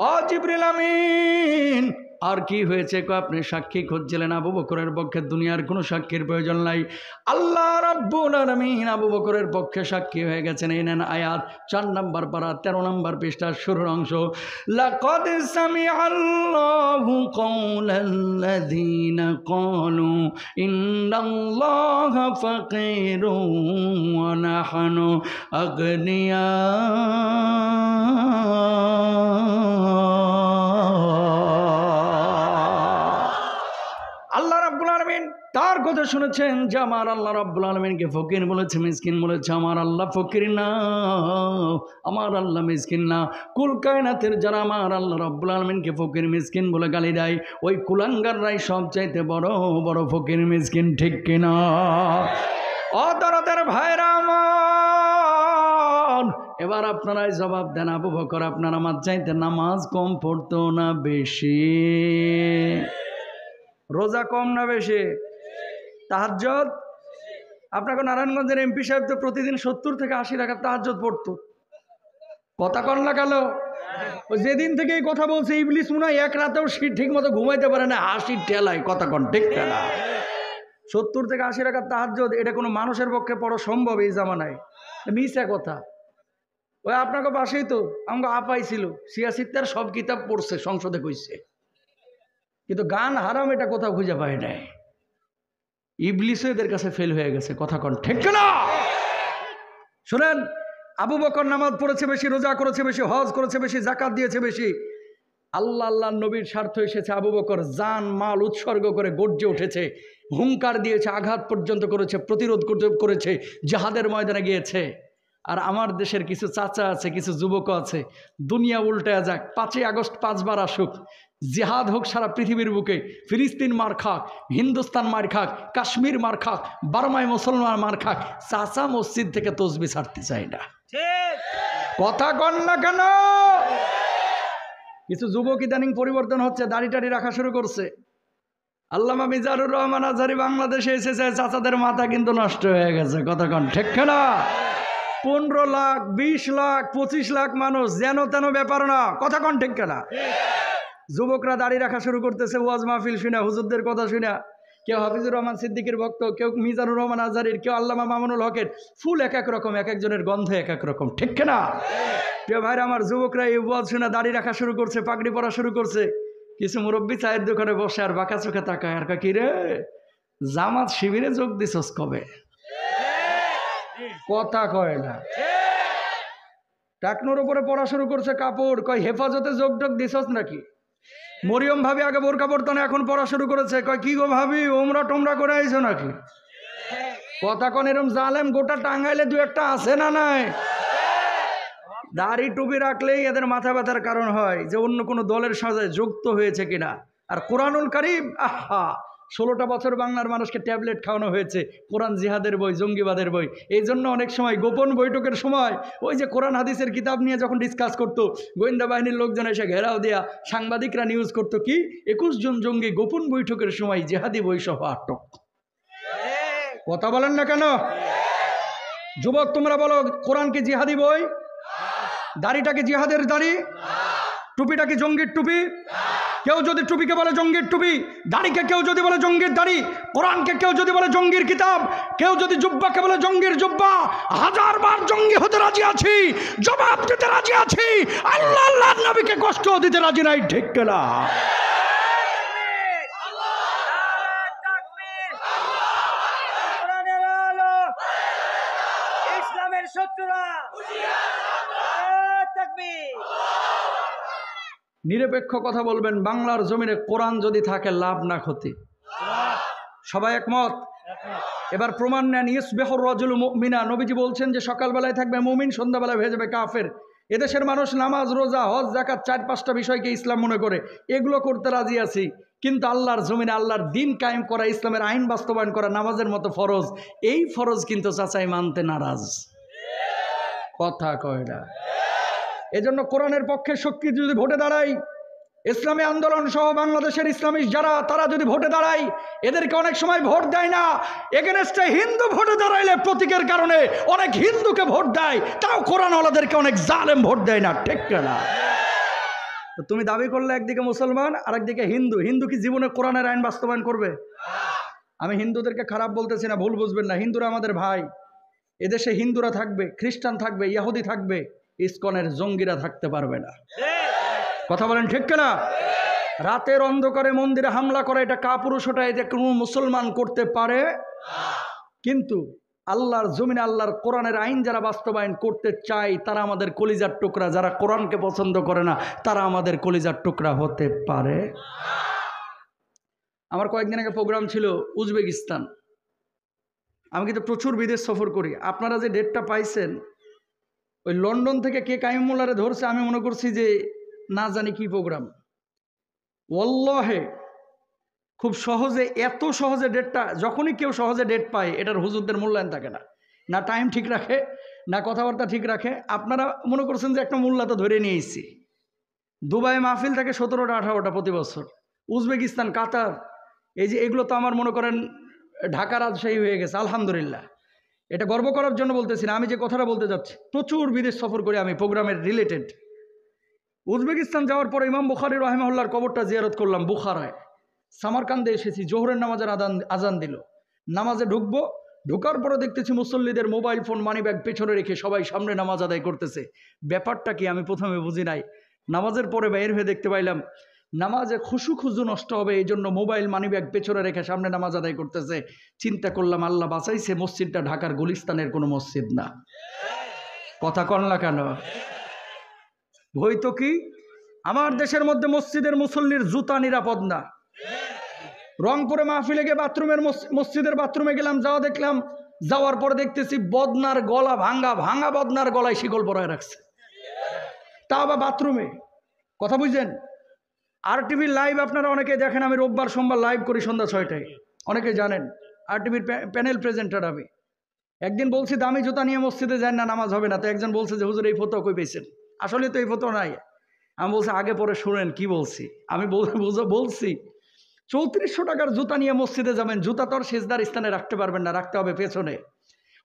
ও জিবরিল আমিন আর কি হয়েছে? আপনি সাক্ষী খুঁজছিলেন আবু বকরের পক্ষে, দুনিয়ার কোনো সাক্ষীর প্রয়োজন নাই, আল্লাহ রাব্বুল আলামিন আবু বকরের পক্ষে সাক্ষী হয়ে গেছেন। এই নেন আয়াত 4 নম্বর পারা 13 নম্বর পৃষ্ঠার শুরুর অংশ। লাকাদ সামিআল্লাহু কাওলাল্লাযীনা ক্বালু ইন্নাল্লাহা ফাকীরুন ওয়া নাহনু আগনিয়া। আল্লাহ রাব্বুল আলামিন তার কথা শুনেছেন যে আমার আল্লাহ রাব্বুল আলামিনকে ফকির বলেছে, মিসকিন বলেছে। আমার আল্লাহ ফকির না, আমার আল্লাহ মিসকিন না। কুল কায়নাতের যারা আমার আল্লাহ রাব্বুল আলামিনকে ফকির মিসকিন বলে গালি দেয়, ওই কুলাঙ্গাররাই সবচাইতে বড় বড় ফকির মিসকিন, ঠিক কিনা? অদরদের ভাইরা আমার, এবার আপনারাই জবাব দেন। আবু বকর আপনার আমার চাইতে নামাজ কম পড়তো না বেশি? রোজা কম না বেশি? তাহাজ্জুদ? আপনাকে নারায়ণগঞ্জের এমপি সাহেব তো প্রতিদিন 70 থেকে 80 রাকাত তাহাজ্জুদ পড়তো। কথা কন না গেল? যেদিন থেকে এই কথা বলছে ইবলিস মনে হয় এক রাতেও ঠিক মতো ঘুমাইতে পারে না, হাসির ঠেলায়। কথা কন ঠিক না? 70 থেকে 80 রাকাত তাহাজ্জুদ এটা কোনো মানুষের পক্ষে পড়া সম্ভব এই জামানায়? মিছা কথা। ওই আপনাকে পাশেই তো আমাকে আপাই ছিল, সিয়াসিত্তার সব কিতাব পড়ছে, সংসদে কইছে, কিন্তু গান হারাম এটা কোথাও খুঁজে পায় নাই। ইবলিসও এদের কাছে ফেল হয়ে গেছে, কথা কন ঠিক না? শোনেন, আবু বকর নামাজ পড়েছে বেশি, রোজা করেছে বেশি, হজ করেছে বেশি, জাকাত দিয়েছে বেশি। আল্লাহ নবীর স্বার্থ এসেছে, আবু বকর জান মাল উৎসর্গ করে গর্জে উঠেছে, হুঙ্কার দিয়েছে, আঘাত পর্যন্ত করেছে, প্রতিরোধ করেছে, জিহাদের ময়দানে গিয়েছে। আর আমার দেশের কিছু চাচা আছে, কিছু যুবক আছে, দুনিয়া উল্টায় যাক, 5ই আগস্ট 5 বার আসুক, জিহাদ হোক সারা পৃথিবীর বুকে, ফিলিস্তিন মার খাক, হিন্দুস্তান মার খাক, কাশ্মীর মার খাক, বার্মায় মুসলমান মার খাক, চাচা মসজিদ থেকে তসবি ছাড়তে চাই না। কথা কন না কেন? কিছু যুবক ইদানিং পরিবর্তন হচ্ছে, দাড়ি টাড়ি রাখা শুরু করছে। আল্লামা মিজানুর রহমান আজহারি বাংলাদেশে এসেছে, চাচাদের মাথা কিন্তু নষ্ট হয়ে গেছে, কথা কন ঠিক না? 15 লাখ 20 লাখ 25 লাখ মানুষ, যেন তেন ব্যাপার না, কথা কন ঠিক না? যুবকরা দাড়ি রাখা শুরু করতেছে, ওয়াজ মাহফিল শুনে, হুজুরদের কথা শুনে, কেউ হাফিজুর রহমান সিদ্দিকীর ভক্ত, কেউ মিজানুর রহমান আজহারির, কেউ আল্লামা মামুনুল হকের, ফুল এক এক রকম, এক একজনের গন্ধ এক এক রকম, ঠিক না? প্রিয় ভাইরা আমার, যুবকরা এই ওয়াজ শুনে দাড়ি রাখা শুরু করছে, পাগড়ি পরা শুরু করছে। কিছু মুরব্বী চায়ের দোকানে বসে আর বাঁকা চোখে তাকায়, আর কি রে জামাত শিবিরে যোগ দিছস কবে? কথা কয় না। টাকনোর উপরে পড়া শুরু করছে কাপড়, কয় হেফাজতে যোগ টোগ দিছস নাকি? মরিয়ম ভাবি আগে বোরকা পড়তো না, এখন পড়া শুরু করেছে, কয় কি গো ভাবি ওমরা টোমরা করে আইছো নাকি? কথা কন, এরম জালেম গোটা টাঙ্গাইলে 2-1টা আছে না নাই? দাড়ি টুপি রাখলেই এদের মাথা ব্যথার কারণ হয় যে অন্য কোনো দলের সাথে যুক্ত হয়েছে কিনা। আর কোরআনুল কারীম, আহা, 16টা বছর বাংলার মানুষকে ট্যাবলেট খাওয়ানো হয়েছে, কোরআন জিহাদের বই, জঙ্গিবাদের বই। এই জন্য অনেক সময় গোপন বৈঠকের সময় ওই যে কোরআন হাদিসের কিতাব নিয়ে যখন ডিসকাস করতো, গোয়েন্দা বাহিনীর লোকজন এসে ঘেরাও দেয়া, সাংবাদিকরা নিউজ করতো কি 21 জন জঙ্গি গোপন বৈঠকের সময় জিহাদি বই সহ আটক। কথা বলেন না কেন? যুবক তোমরা বলো, কোরআন কি জিহাদি বই? দাড়িটা কি জিহাদের দাড়ি? টুপিটা কি জঙ্গির টুপি? কেউ যদি টুপিকে বলে জঙ্গির টুপি, দাড়িকে কেউ যদি বলে জঙ্গির দাড়ি, কোরআনকে কেউ যদি বলে জঙ্গির কিতাব, কেউ যদি জুব্বাকে বলে জঙ্গির জুব্বা, 1000 বার জঙ্গি হতে রাজি আছি, জবাব দিতে রাজি আছি, আল্লাহ আল্লাহর নবীকে কষ্ট দিতে রাজি নাই, ঠিক না? নিরপেক্ষ কথা বলবেন, বাংলার জমিনে কোরআন যদি থাকে লাভ না ক্ষতি? সবাই একমত? এবার প্রমাণ নেন, ইসবিহুর রাজুলু মুমিনা, নবীজি বলছেন যে সকালবেলায় থাকবে মুমিন, সন্ধ্যাবেলায় হয়ে যাবে কাফের। এদেশের মানুষ নামাজ, রোজা, হজ, যাকাত 4-5টা বিষয়কে ইসলাম মনে করে, এগুলো করতে রাজি আছি, কিন্তু আল্লাহর জমিনে আল্লাহর দিন কায়েম করা, ইসলামের আইন বাস্তবায়ন করা, নামাজের মতো ফরজ, এই ফরজ কিন্তু চাচাই মানতে নারাজ। কথা কয় না? এজন্য কোরআনের পক্ষে শক্তি যদি ভোটে দাঁড়ায়, ইসলামী আন্দোলন সহ বাংলাদেশের ইসলামিস্ট যারা, তারা যদি ভোটে দাঁড়ায়, এদেরকে অনেক সময় ভোট দেয় না, এগেনস্টে হিন্দু ভোটে দাঁড়াইলে প্রতীকের কারণে অনেক হিন্দুকে ভোট দেয়, তাও কোরআনওয়ালাদেরকে অনেক জালেম ভোট দেয় না, ঠিক না? তো তুমি দাবি করলে একদিকে মুসলমান আর একদিকে হিন্দু, হিন্দু কি জীবনে কোরআনের আইন বাস্তবায়ন করবে? আমি হিন্দুদেরকে খারাপ বলতেছি না, ভুল বুঝবেন না, হিন্দুরা আমাদের ভাই। এদেশে হিন্দুরা থাকবে, খ্রিস্টান থাকবে, ইহুদি থাকবে, ইসকনের জঙ্গিরা থাকতে পারবে না। কথা বলেন ঠিক না? রাতের অন্ধকারে মন্দিরে হামলা করা, এটা কাপুরুষ, ওটা এটা কোনো মুসলমান করতে পারে? কিন্তু আল্লাহর জমিনে আল্লাহর কোরআনের আইন যারা বাস্তবায়ন করতে চায়, তারা আমাদের কলিজার টুকরা। যারা কোরআনকে পছন্দ করে না, তারা আমাদের কলিজার টুকরা হতে পারে? আমার কয়েকদিন আগে প্রোগ্রাম ছিল উজবেকিস্তান। আমি কিন্তু প্রচুর বিদেশ সফর করি। আপনারা যে ডেটটা পাইছেন, ওই লন্ডন থেকে কে কাইম মোল্লারে ধরছে, আমি মনে করছি যে না জানি কি প্রোগ্রাম। ওয়াল্লাহে খুব সহজে, এত সহজে ডেটটা, যখনই কেউ সহজে ডেট পায়, এটার হুজুরদের মূল্যায়ন থাকে না, না টাইম ঠিক রাখে, না কথাবার্তা ঠিক রাখে। আপনারা মনে করছেন যে একটা মূল্য তো ধরে নিয়ে এসেছি। দুবাই মাহফিল থাকে 17টা 18টা প্রতি বছর, উজবেকিস্তান, কাতার, এই যে এগুলো তো আমার মনে করেন ঢাকা রাজশাহী হয়ে গেছে, আলহামদুলিল্লাহ। এটা গর্ব করার জন্য বলতেছি না, আমি যে কথাটা বলতে যাচ্ছি, প্রচুর বিদেশ সফর করি আমি প্রোগ্রামের রিলেটেড। উজবেকিস্তান যাওয়ার পরে ইমাম বুখারী রাহিমাহুল্লাহর কবরটা জিয়ারত করলাম বুখারায়। সামারকান্দে এসেছি, জোহরের নামাজের আজান দিল, নামাজে ঢুকবো, ঢোকার পরে দেখতেছি মুসল্লিদের মোবাইল ফোন মানি ব্যাগ পেছনে রেখে সবাই সামনে নামাজ আদায় করতেছে। ব্যাপারটা কি আমি প্রথমে বুঝি নাই। নামাজের পরে বের হয়ে দেখতে পাইলাম নামাজে খুশু নষ্ট হবে, এই জন্য মোবাইল মানি ব্যাগ পেছনে রেখে সামনে নামাজ আদায় করতেছে। চিন্তা করলাম আল্লাহ বাঁচাইছে, মসজিদটা ঢাকার গুলিস্তানের কোনো মসজিদ না। কথা কন না কেন? হয়তো কি আমার দেশের মধ্যে মসজিদের মুসল্লির জুতা নিরাপদ না। রংপুরে মাহফিলে গিয়ে মসজিদের বাথরুমে গেলাম, যাওয়ার পরে দেখতেছি বদনার গলা ভাঙা বদনার গলায় শিকল পরায় রাখছে, তা আবার বাথরুমে। কথা বুঝছেন? RTV লাইভ আপনারা অনেকে দেখেন, আমি রোববার সোমবার লাইভ করি সন্ধ্যা 6টায়, অনেকে জানেন। RTVর প্যানেল প্রেজেন্টার আমি। একদিন বলছি দামি জুতা নিয়ে মসজিদে যান না, নামাজ হবে না। তো একজন বলছে যে হুজুর এই ফতোয়া কই পেয়েছেন? আসলে তো এই ফতোয়া নাই। আমি বলছি আগে পরে শুনেন কি বলছি। আমি বলছি 3400 টাকার জুতা নিয়ে মসজিদে যাবেন, জুতা তো আর সেজদার স্থানে রাখতে পারবেন না, রাখতে হবে পেছনে।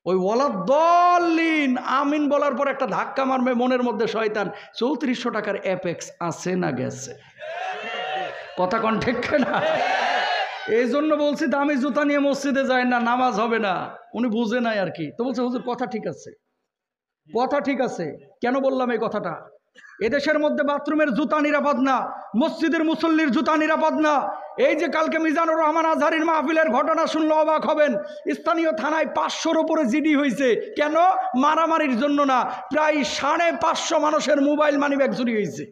ওই ওয়ালাদ্দাল্লিন আমিন বলার পর একটা ধাক্কা মারবে মনের মধ্যে শয়তান। 3400 টাকার অ্যাপেক্স আছে না গেছে? কথা কন ঠিক না? এই জন্য বলছি দামি জুতা নিয়ে মসজিদে যায় না, নামাজ হবে না। উনি বুঝে নাই আর কি। তো বলছে হুজুর কথা ঠিক আছে, কথা ঠিক আছে। কেন বললাম এই কথাটা? এদেশের মধ্যে বাথরুমের জুতা নিরাপদ না, মসজিদের মুসল্লির জুতা নিরাপদ না। এই যে কালকে মিজানুর রহমান আজহারীর মাহফিলের ঘটনা শুনলে অবাক হবেন। স্থানীয় থানায় 500-র উপরে জিডি হয়েছে। কেন? মারামারির জন্য না, প্রায় 550 মানুষের মোবাইল মানি ব্যাগ চুরি হয়েছে।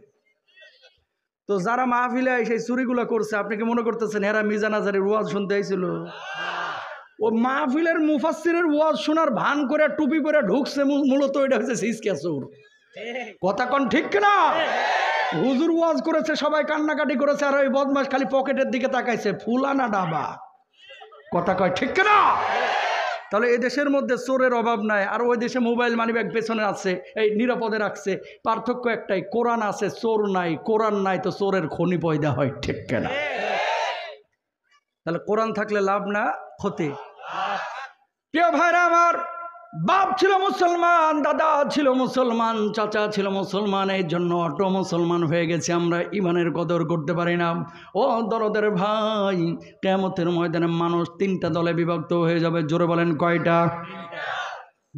তো যারা মাহফিলে সেই চুরিগুলো করছে, আপনি কি মনে করতেছেন এরা মিজান আজহারীর ওয়াজ শুনতে আইছিল? ও মাহফিলের মুফাসসিরের ওয়াজ শোনার ভান করে টুপি পরে ঢুকছে, মূলত এটা হচ্ছে সিসকা চোর। কথা কন ঠিক না? হুজুর ওয়াজ করেছে, সবাই কান্নাকাটি করেছে, আর ওই বদমাশ খালি পকেটের দিকে তাকাইছে, ফুলানা ডাবা। কথা কয় ঠিক না? তাহলে এই দেশের মধ্যে চোরের অভাব নাই, আর ওই দেশে মোবাইল মানি ব্যাগ পেছনে আছে, এই নিরাপদে রাখছে। পার্থক্য একটাই, কোরআন আছে চোর নাই, কোরআন নাই তো চোরের খনি পয়দা হয়। ঠিক না? তাহলে কোরআন থাকলে লাভ না ক্ষতি? প্রিয় ভাইরা আমার, বাপ ছিল মুসলমান, দাদা ছিল মুসলমান, চাচা ছিল মুসলমান, এই জন্য অটো মুসলমান হয়ে গেছে আমরা, ইমানের কদর করতে পারি না। ও দরদের ভাই, কিয়ামতের ময়দানে মানুষ 3টা দলে বিভক্ত হয়ে যাবে। জোরে বলেন কয়টা?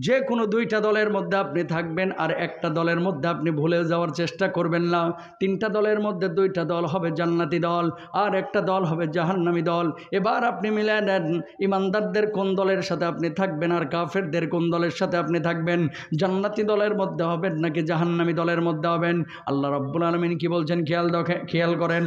যে কোনো 2টা দলের মধ্যে আপনি থাকবেন, আর একটা দলের মধ্যে আপনি ভুলে যাওয়ার চেষ্টা করবেন না। 3টা দলের মধ্যে 2টা দল হবে জান্নাতি দল, আর একটা দল হবে জাহান্নামী দল। এবার আপনি মিলে নেন, ইমানদারদের কোন দলের সাথে আপনি থাকবেন, আর কাফেরদের কোন দলের সাথে আপনি থাকবেন। জান্নাতি দলের মধ্যে হবেন নাকি জাহান্নামী দলের মধ্যে হবেন? আল্লাহ রাব্বুল আলামিন কি বলছেন খেয়াল করেন।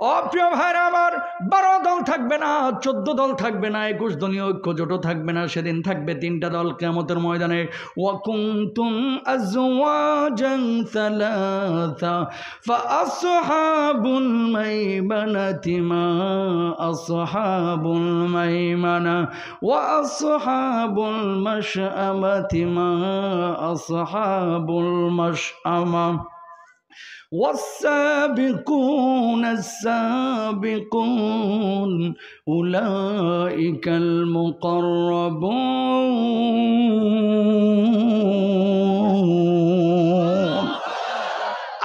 ও প্রিয় ভাইরা আমার, 12 দল থাকবে না, 14 দল থাকবে না, 21 দলীয় ঐক্য জোটও থাকবে না। সেদিন থাকবে 3টা দল কিয়ামতের ময়দানে। ওয়া কুনতুম আজওয়াজান সালাসা ফাআসহাবুল মাইমানাতি মা আসহাবুল মাইমানা ওয়া আসহাবুল মাশআমাতি মা আসহাবুল মাশআমা والسابقون السابقون أولئك المقربون।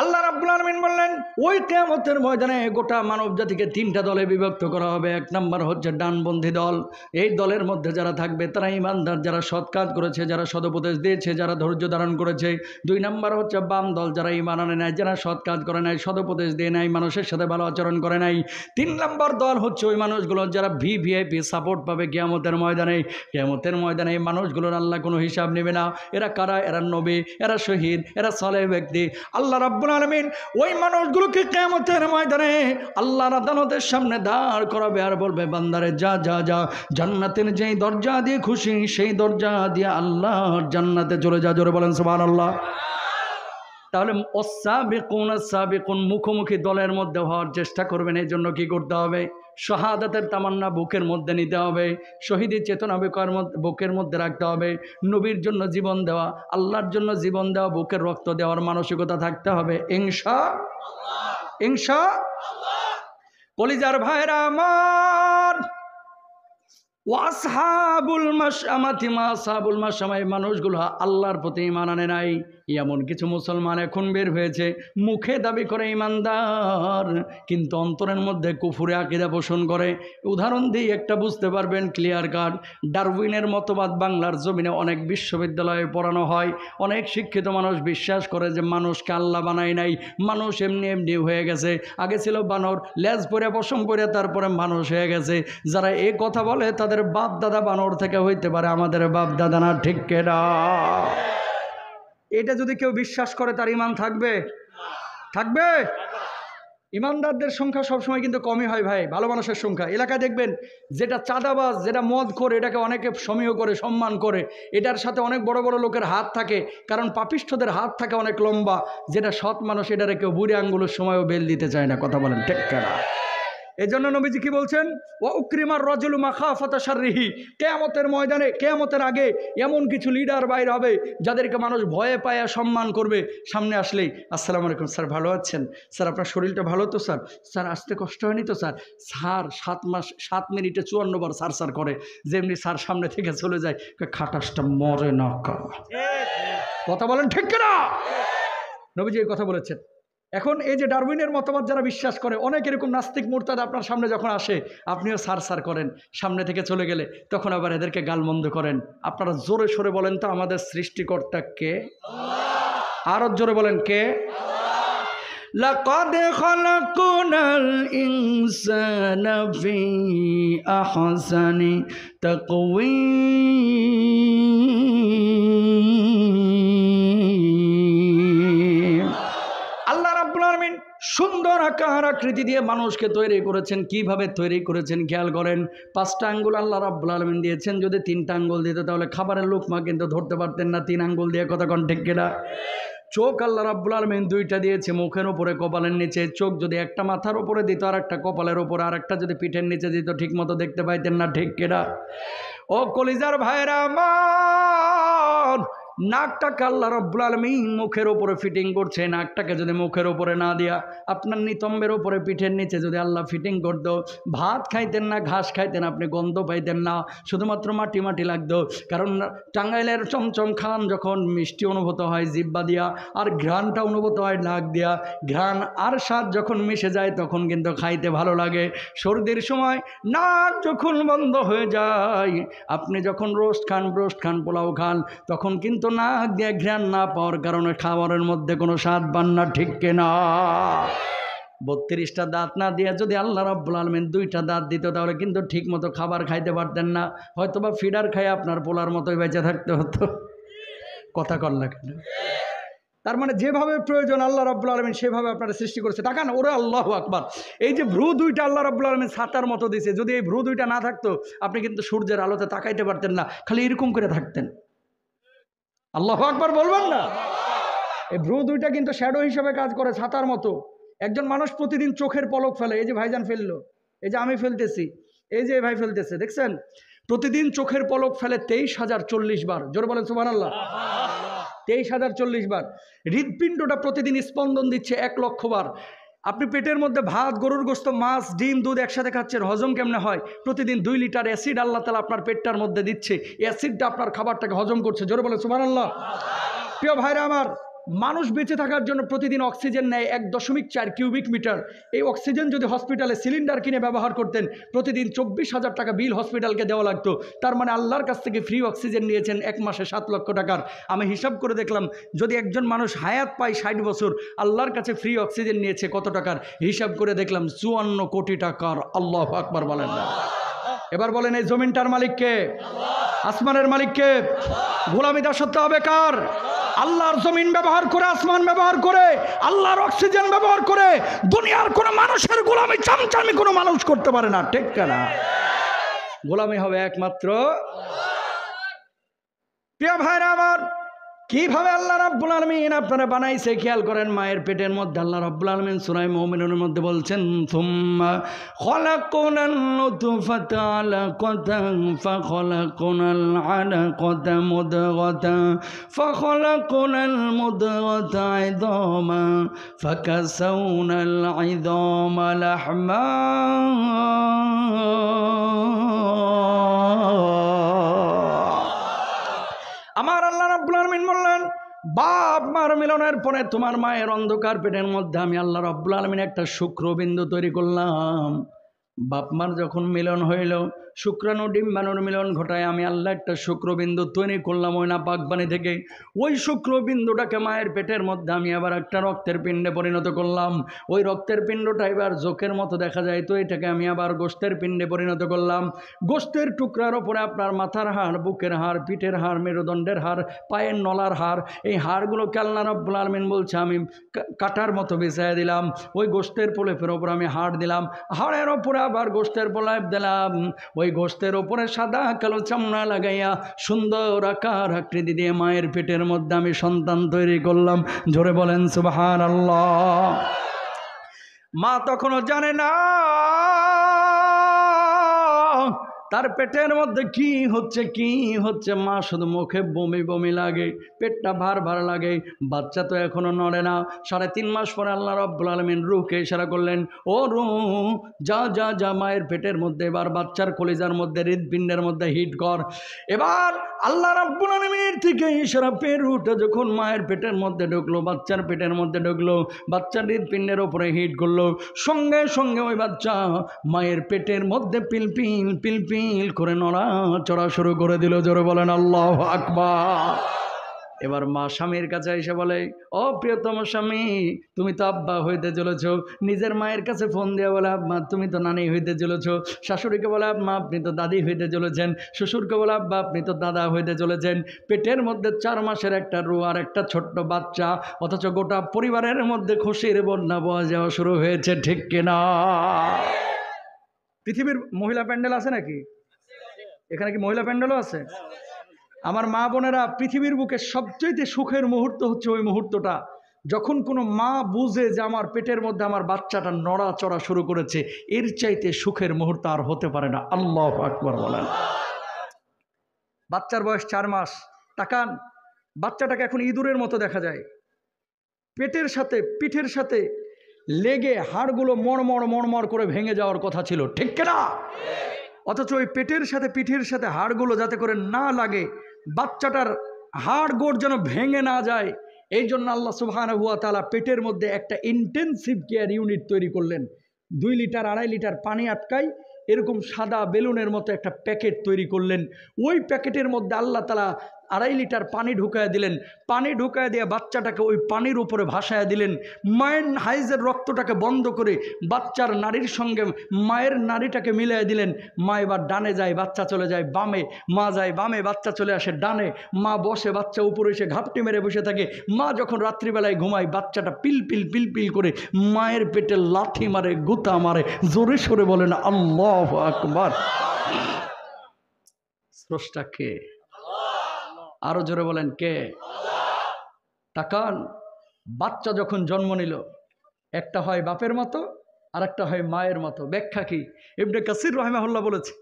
আল্লাহ রাব্বুল আলামিন বললেন, ওই কিয়ামতের ময়দানে গোটা মানব জাতিকে 3টা দলে বিভক্ত করা হবে। 1 নম্বর হচ্ছে ডানপন্থী দল। এই দলের মধ্যে যারা থাকবে তারা ইমানদার, যারা সৎ কাজ করেছে, যারা সদুপদেশ দিয়েছে, যারা ধৈর্য ধারণ করেছে। 2 নম্বর হচ্ছে বাম দল, যারা ইমান আনে নাই, যারা সৎ কাজ করে নাই, সদুপদেশ দিয়ে নাই, মানুষের সাথে ভালো আচরণ করে নাই। 3 নম্বর দল হচ্ছে ওই মানুষগুলো যারা ভিভিআইপি সাপোর্ট পাবে কিয়ামতের ময়দানে। কিয়ামতের ময়দানে এই মানুষগুলোর আল্লাহ কোনো হিসাব নেবে না। এরা কারা? এরা নবী, এরা শহীদ, এরা সালেহ ব্যক্তি। আল্লাহ রাব্বুল আলামিন ওই মানুষগুলোকে কিয়ামতের ময়দানে আল্লাহর আদালতের সামনে দাঁড় করাবে, আর বলবে বান্দারে যা যা যা, জান্নাতের যেই দরজা দিয়ে খুশি সেই দরজা দিয়ে আল্লাহর জান্নাতে চলে যা। জোরে বলেন সুবহানাল্লাহ। তাহলে ওয়াস-সাবিকুন আস-সাবিকুন, মুখোমুখি দলের মধ্যে হওয়ার চেষ্টা করবেন। এই জন্য কি করতে হবে? শাহাদাতের তামান্না বুকের মধ্যে নিতে হবে, শহীদের চেতনা বুকের মধ্যে রাখতে হবে, নবীর জন্য জীবন দেওয়া, আল্লাহর জন্য জীবন দেওয়া, বুকের রক্ত দেওয়ার মানসিকতা থাকতে হবে। ইনশাআল্লাহ। কলিজার ভাইরা আমার, ওয়াসহাবুল মাশআমাতি মা আসহাবুল মাশআমা, এই মানুষগুলো আল্লাহর প্রতি ঈমান আনে নাই। এমন কিছু মুসলমান এখন বের হয়েছে, মুখে দাবি করে ঈমানদার, কিন্তু অন্তরের মধ্যে কুফুরে আকীদা পোষণ করে। উদাহরণ দিয়ে একটা বুঝতে পারবেন ক্লিয়ার কাট। ডারউইনের মতবাদ বাংলার জমিনে অনেক বিশ্ববিদ্যালয়ে পড়ানো হয়। অনেক শিক্ষিত মানুষ বিশ্বাস করে যে মানুষকে আল্লাহ বানায় নাই, মানুষ এমনি এমনি হয়ে গেছে। আগে ছিল বানর, লেজ পরে পশম পরে তারপরে মানুষ হয়ে গেছে। যারা এই কথা বলে তাদের বাপ দাদা বানর থেকে হইতে পারে, আমাদের বাপ দাদা না। ঠিক কেনা? এটা যদি কেউ বিশ্বাস করে তার ঈমান থাকবে? থাকবে? ইমানদারদের সংখ্যা সবসময় কিন্তু কমই হয় ভাই, ভালো মানুষের সংখ্যা। এলাকায় দেখবেন যেটা চাঁদাবাজ, যেটা মদ করে, এটাকে অনেকে সমীহ করে, সম্মান করে। এটার সাথে অনেক বড় বড় লোকের হাত থাকে, কারণ পাপিষ্ঠদের হাত থাকে অনেক লম্বা। যেটা সৎ মানুষ, এটারে কেউ বুড়ি আঙ্গুলের সময়ও বেল দিতে চায় না। কথা বলেন ঠিক কিনা? এই জন্য নবীজি কি বলছেন? ওয়া উকরিমার রাজুলু মাখাফাতা শাররিহি, কিয়ামতের ময়দানে, কিয়ামতের আগে এমন কিছু লিডার বাইর হবে যাদেরকে মানুষ ভয়ে পায় সম্মান করবে। সামনে আসলেই আসসালামু আলাইকুম স্যার, ভালো আছেন স্যার, আপনার শরীরটা ভালো তো স্যার, স্যার আসতে কষ্ট হয়নি তো স্যার। স্যার 7 মিনিটে 54 বার স্যার স্যার করে, যেমনি স্যার সামনে থেকে চলে যায়, খাটাসটা মরে না। কথা বলেন ঠিক কিনা? নবীজি এই কথা বলেছেন। এখন এই যে ডারউইনের মতবাদ যারা বিশ্বাস করে, অনেক এরকম নাস্তিক মুরতাদ আপনার সামনে যখন আসে, আপনিও সার সার করেন, সামনে থেকে চলে গেলে তখন আবার এদেরকে গালমন্দ করেন। আপনারা জোরে সরে বলেন তো, আমাদের সৃষ্টিকর্তা কে? আরো জোরে বলেন, কে? লাকাদ খালাকনাল ইনসানা ফি আহসানি তাকওয়ীম। আল্লাহ রাব্বুল আলামিন সুন্দর আকার আকৃতি দিয়ে মানুষকে তৈরি করেছেন। কিভাবে তৈরি করেছেন খেয়াল করেন। 5টা আঙ্গুল আল্লাহ রাব্বুল আলামিন দিয়েছেন। যদি 3টা আঙ্গুল দিত তাহলে খাবারের লোকমা কিন্তু ধরতে পারতেন না 3 আঙ্গুল দিয়ে। কথা কোন ঠিক কিনা? চোখ আল্লাহ রাব্বুল আলামিন 2টা দিয়েছে, মুখের উপরে, কপালের নিচে। চোখ যদি একটা মাথার উপরে দিত, আর একটা কপালের উপরে, আর একটা যদি পিঠের নিচে দিত, ঠিক মতো দেখতে পাইতেন না। ঠিক কিনা? ও কলিজার ভাইরা আমার, নাকটাকে আল্লাহ রাব্বুল আলামিন মুখের উপরে ফিটিং করছে। নাকটাকে যদি মুখের উপরে না দিয়া আপনার নিতম্বের উপরে, পিঠের নিচে যদি আল্লাহ ফিটিং করতো, ভাত খাইতেন না, ঘাস খাইতেন, আপনি গন্ধ পাইতেন না, শুধুমাত্র মাটি মাটি লাগতো। কারণ টাঙ্গাইলের চমচম খান যখন মিষ্টি অনুভূত হয় জিহ্বা দিয়া, আর ঘ্রাণটা অনুভূত হয় নাক দিয়া, ঘ্রাণ আর স্বাদ যখন মিশে যায় তখন কিন্তু খাইতে ভালো লাগে। সর্দির সময় নাক যখন বন্ধ হয়ে যায়, আপনি যখন রোস্ট খান, পোলাও খান, তখন কিন্তু নাক দিয়ে ঘ্রাণ না পাওয়ার কারণে খাবারের মধ্যে কোনো স্বাদ পান না। ঠিক কিনা? 32টা দাঁত না দিয়ে যদি আল্লাহ রাব্বুল আলামিন 2টা দাঁত দিত, তাহলে কিন্তু ঠিক মতো খাবার খাইতে পারতেন না। হয়তোবা ফিডার খাই আপনার পোলার মতোই বেঁচে থাকতে হতো। কথা কর না কেন? তার মানে যেভাবে প্রয়োজন আল্লাহ রাব্বুল আলামিন সেভাবে আপনারা সৃষ্টি করেছে। তাকান, ওরে আল্লাহু আকবার। এই যে ভ্রু 2টা আল্লাহ রাব্বুল আলামিন ছাতার মতো দিয়েছে, যদি এই ভ্রু 2টা না থাকতো আপনি কিন্তু সূর্যের আলোতে তাকাইতে পারতেন না, খালি এরকম করে থাকতেন। আল্লাহু আকবার বলবেন না? এই ভ্রু 2টা কিন্তু শ্যাডো হিসেবে কাজ করে, ছাতার মতো। একজন মানুষ প্রতিদিন চোখের পলক ফেলে, এই যে ভাইজান ফেললো, এই যে আমি ফেলতেছি, এই যে ভাই ফেলতেছে, দেখছেন? প্রতিদিন চোখের পলক ফেলে 23,040 বার। জোরে বলেন সুবহানাল্লাহ। 23,040 বার। হৃদপিণ্ডটা প্রতিদিন স্পন্দন দিচ্ছে 1 লক্ষ বার। আপনি পেটের মধ্যে ভাত, গরুর গোশত, মাছ, ডিম, দুধ একসাথে খাচ্ছেন, হজম কেমনে হয়? প্রতিদিন 2 লিটার অ্যাসিড আল্লাহ তাআলা আপনার পেটটার মধ্যে দিচ্ছে। অ্যাসিডটা আপনার খাবারটাকে হজম করছে। জোরে বলেন সুবহানাল্লাহ। প্রিয় ভাইরা আমার, মানুষ বেঁচে থাকার জন্য প্রতিদিন অক্সিজেন নেয় 1.4 কিউবিক মিটার। এই অক্সিজেন যদি হসপিটালে সিলিন্ডার কিনে ব্যবহার করতেন, প্রতিদিন 24,000 টাকা বিল হসপিটালকে দেওয়া লাগতো। তার মানে আল্লাহর কাছ থেকে ফ্রি অক্সিজেন নিয়েছেন 1 মাসে 7 লক্ষ টাকার। আমি হিসাব করে দেখলাম, যদি একজন মানুষ হায়াত পায় 60 বছর, আল্লাহর কাছে ফ্রি অক্সিজেন নিয়েছে কত টাকার? হিসাব করে দেখলাম 54 কোটি টাকার। আল্লাহু আকবার বলেন না? এবার বলেন, এই জমিনটার মালিক কে? আসমানের মালিক কে? গোলামি দাসত্ব হবে কার? আল্লাহর জমিন ব্যবহার করে, আসমান ব্যবহার করে, আল্লাহর অক্সিজেন ব্যবহার করে দুনিয়ার কোনো মানুষের গোলামি চামচামি কোনো মানুষ করতে পারে না। ঠিক না? গোলামি হবে একমাত্র। প্রিয় ভাইরা আমার, কিভাবে আল্লাহ রাব্বুল আলামিন আপনারা বানাইছে খেয়াল করেন। মায়ের পেটের মধ্যে আল্লাহ রাব্বুল আলামিন সূরা মুমিনুনের মধ্যে বলছেন, সুম্মা খলাকনাল নুতফাতা আলাকাতান ফাখলাকনাল আলাকাতা মুদগাতান ফাখলাকনাল মুদগাতা ইযামা ফাকাসাউনাল ইযামা লাহমা বাপ মার মিলনের পরে তোমার মায়ের অন্ধকার পেটের মধ্যে আমি আল্লাহ রাব্বুল আলামিন একটা শুক্রবিন্দু তৈরি করলাম। বাপ মার যখন মিলন হইল, শুক্রাণু ডিম্বাণুর মিলন ঘটায় আমি আল্লাহ একটা শুক্রবিন্দু তৈরি করলাম ওই নাপাক পানি থেকে। ওই শুক্রবিন্দুটাকে মায়ের পেটের মধ্যে আমি আবার একটা রক্তের পিণ্ডে পরিণত করলাম। ওই রক্তের পিণ্ডটা এবার চোখের মতো দেখা যায়, তো এটাকে আমি আবার গোশতের পিণ্ডে পরিণত করলাম। গোশতের টুকরার ওপরে আপনার মাথার হাড়, বুকের হাড়, পিঠের হাড়, মেরুদণ্ডের হাড়, পায়ের নলার হাড়, এই হাড়গুলোকে আল্লাহ রাব্বুল আলামিন বলছে আমি কাটার মতো বিছাইয়া দিলাম। ওই গোশতের প্রলেপের ওপর আমি হাড় দিলাম, হাড়ের ওপরে আবার গোশতের প্রলেপ দিলাম। ওই গোশতের ওপরে সাদা কালো চামড়া লাগাইয়া সুন্দর আকার আকৃতি দিয়ে মায়ের পেটের মধ্যে আমি সন্তান তৈরি করলাম। জোরে বলেন সুবহানাল্লাহ। মা তখনও জানে না তার পেটের মধ্যে কি হচ্ছে। মা শুধু মুখে বমি বমি লাগে, পেটটা ভার ভার লাগে। বাচ্চা তো এখনো নড়ে না। 3.5 মাস পরে আল্লাহ রাব্বুল আলামিন রূহকে ইশারা করলেন, ও রূহ যা যা যা মায়ের পেটের মধ্যে এবার বাচ্চার কলিজার মধ্যে হৃদপিণ্ডের মধ্যে হিট কর। এবার আল্লাহ রাব্বুল আলামিনের থেকে ইশারা পেয়ে রূহটা যখন মায়ের পেটের মধ্যে ঢুকলো, বাচ্চার পেটের মধ্যে ঢুকলো, বাচ্চার হৃদপিণ্ডের ওপরে হিট করলো, সঙ্গে সঙ্গে ওই বাচ্চা মায়ের পেটের মধ্যে পিলপিল পিলপিল করে নড়াচড়া শুরু করে দিল। জোরে বলেন আল্লাহু আকবার। এবার মা স্বামীর কাছে এসে বলে, ও প্রিয়তম স্বামী, তুমি তো আব্বা হইতে চলেছ। নিজের মায়ের কাছে ফোন দিয়ে বলে, আব্বা তুমি তো নানি হইতে চলেছ। শাশুড়িকে বলে, আব্বা আপনি তো দাদি হইতে চলেছেন। শ্বশুরকে বলে, আব্বা আপনি তো দাদা হইতে চলেছেন। পেটের মধ্যে 4 মাসের একটা রুহ আর একটা ছোট্ট বাচ্চা, অথচ গোটা পরিবারের মধ্যে খুশির বন্যা বওয়া যাওয়া শুরু হয়েছে, ঠিক কিনা? পৃথিবীর মহিলা প্যান্ডেল আছে নাকি? এখানে কি মহিলা প্যান্ডেলও আছে? আমার মা বোনেরা, পৃথিবীর বুকে সবচেয়ে সুখের মুহূর্ত হচ্ছে ওই মুহূর্তটা যখন কোনো মা বুঝে যে আমার পেটের মধ্যে আমার বাচ্চাটা নড়াচড়া শুরু করেছে। এর চাইতে সুখের মুহূর্ত আর হতে পারে না। আল্লাহু আকবার বলেন। বাচ্চার বয়স 4 মাস। তাকান, বাচ্চাটাকে এখন ইঁদুরের মতো দেখা যায়। পেটের সাথে পিঠের সাথে লেগে হাড়গুলো মড়মড় মড়মড় করে ভেঙে যাওয়ার কথা ছিল, ঠিক কিনা? অথচ ওই পেটের সাথে পিঠের সাথে হাড়গুলো যাতে করে না লাগে, বাচ্চাটার হাড় গোড় যেন ভেঙে না যায়, এই জন্য আল্লাহ সুবহানাহু ওয়া তাআলা পেটের মধ্যে একটা ইন্টেনসিভ কেয়ার ইউনিট তৈরি করলেন। 2 লিটার 2.5 লিটার পানি আটকায় এরকম সাদা বেলুনের মতো একটা প্যাকেট তৈরি করলেন। ওই প্যাকেটের মধ্যে আল্লাহ তাআলা 2.5 লিটার পানি ঢুকায় দিলেন। পানি ঢুকায় দিয়ে বাচ্চাটাকে ওই পানির উপরে ভাসায় দিলেন। মায়ের হাইজের রক্তটাকে বন্ধ করে বাচ্চার নাড়ির সঙ্গে মায়ের নাড়িটাকে মিলিয়ে দিলেন। মা এবার ডানে যায়, বাচ্চা চলে যায় বামে, মা যায় বামে, বাচ্চা চলে আসে ডানে। মা বসে, বাচ্চা উপরে এসে ঘাপটি মেরে বসে থাকে। মা যখন রাত্রিবেলায় ঘুমায়, বাচ্চাটা পিলপিল পিলপিল করে মায়ের পেটে লাথি মারে, গুতা মারে। জোরে সরে বলেন আল্লাহু আকবার। স্রষ্টা কে? আরো জোরে বলেন কে? তাকান, বাচ্চা যখন জন্ম নিল, একটা হয় বাপের মতো আর একটা হয় মায়ের মতো। ব্যাখ্যা কি? ইবনে কাসির রাহিমাহুল্লাহ বলেছে,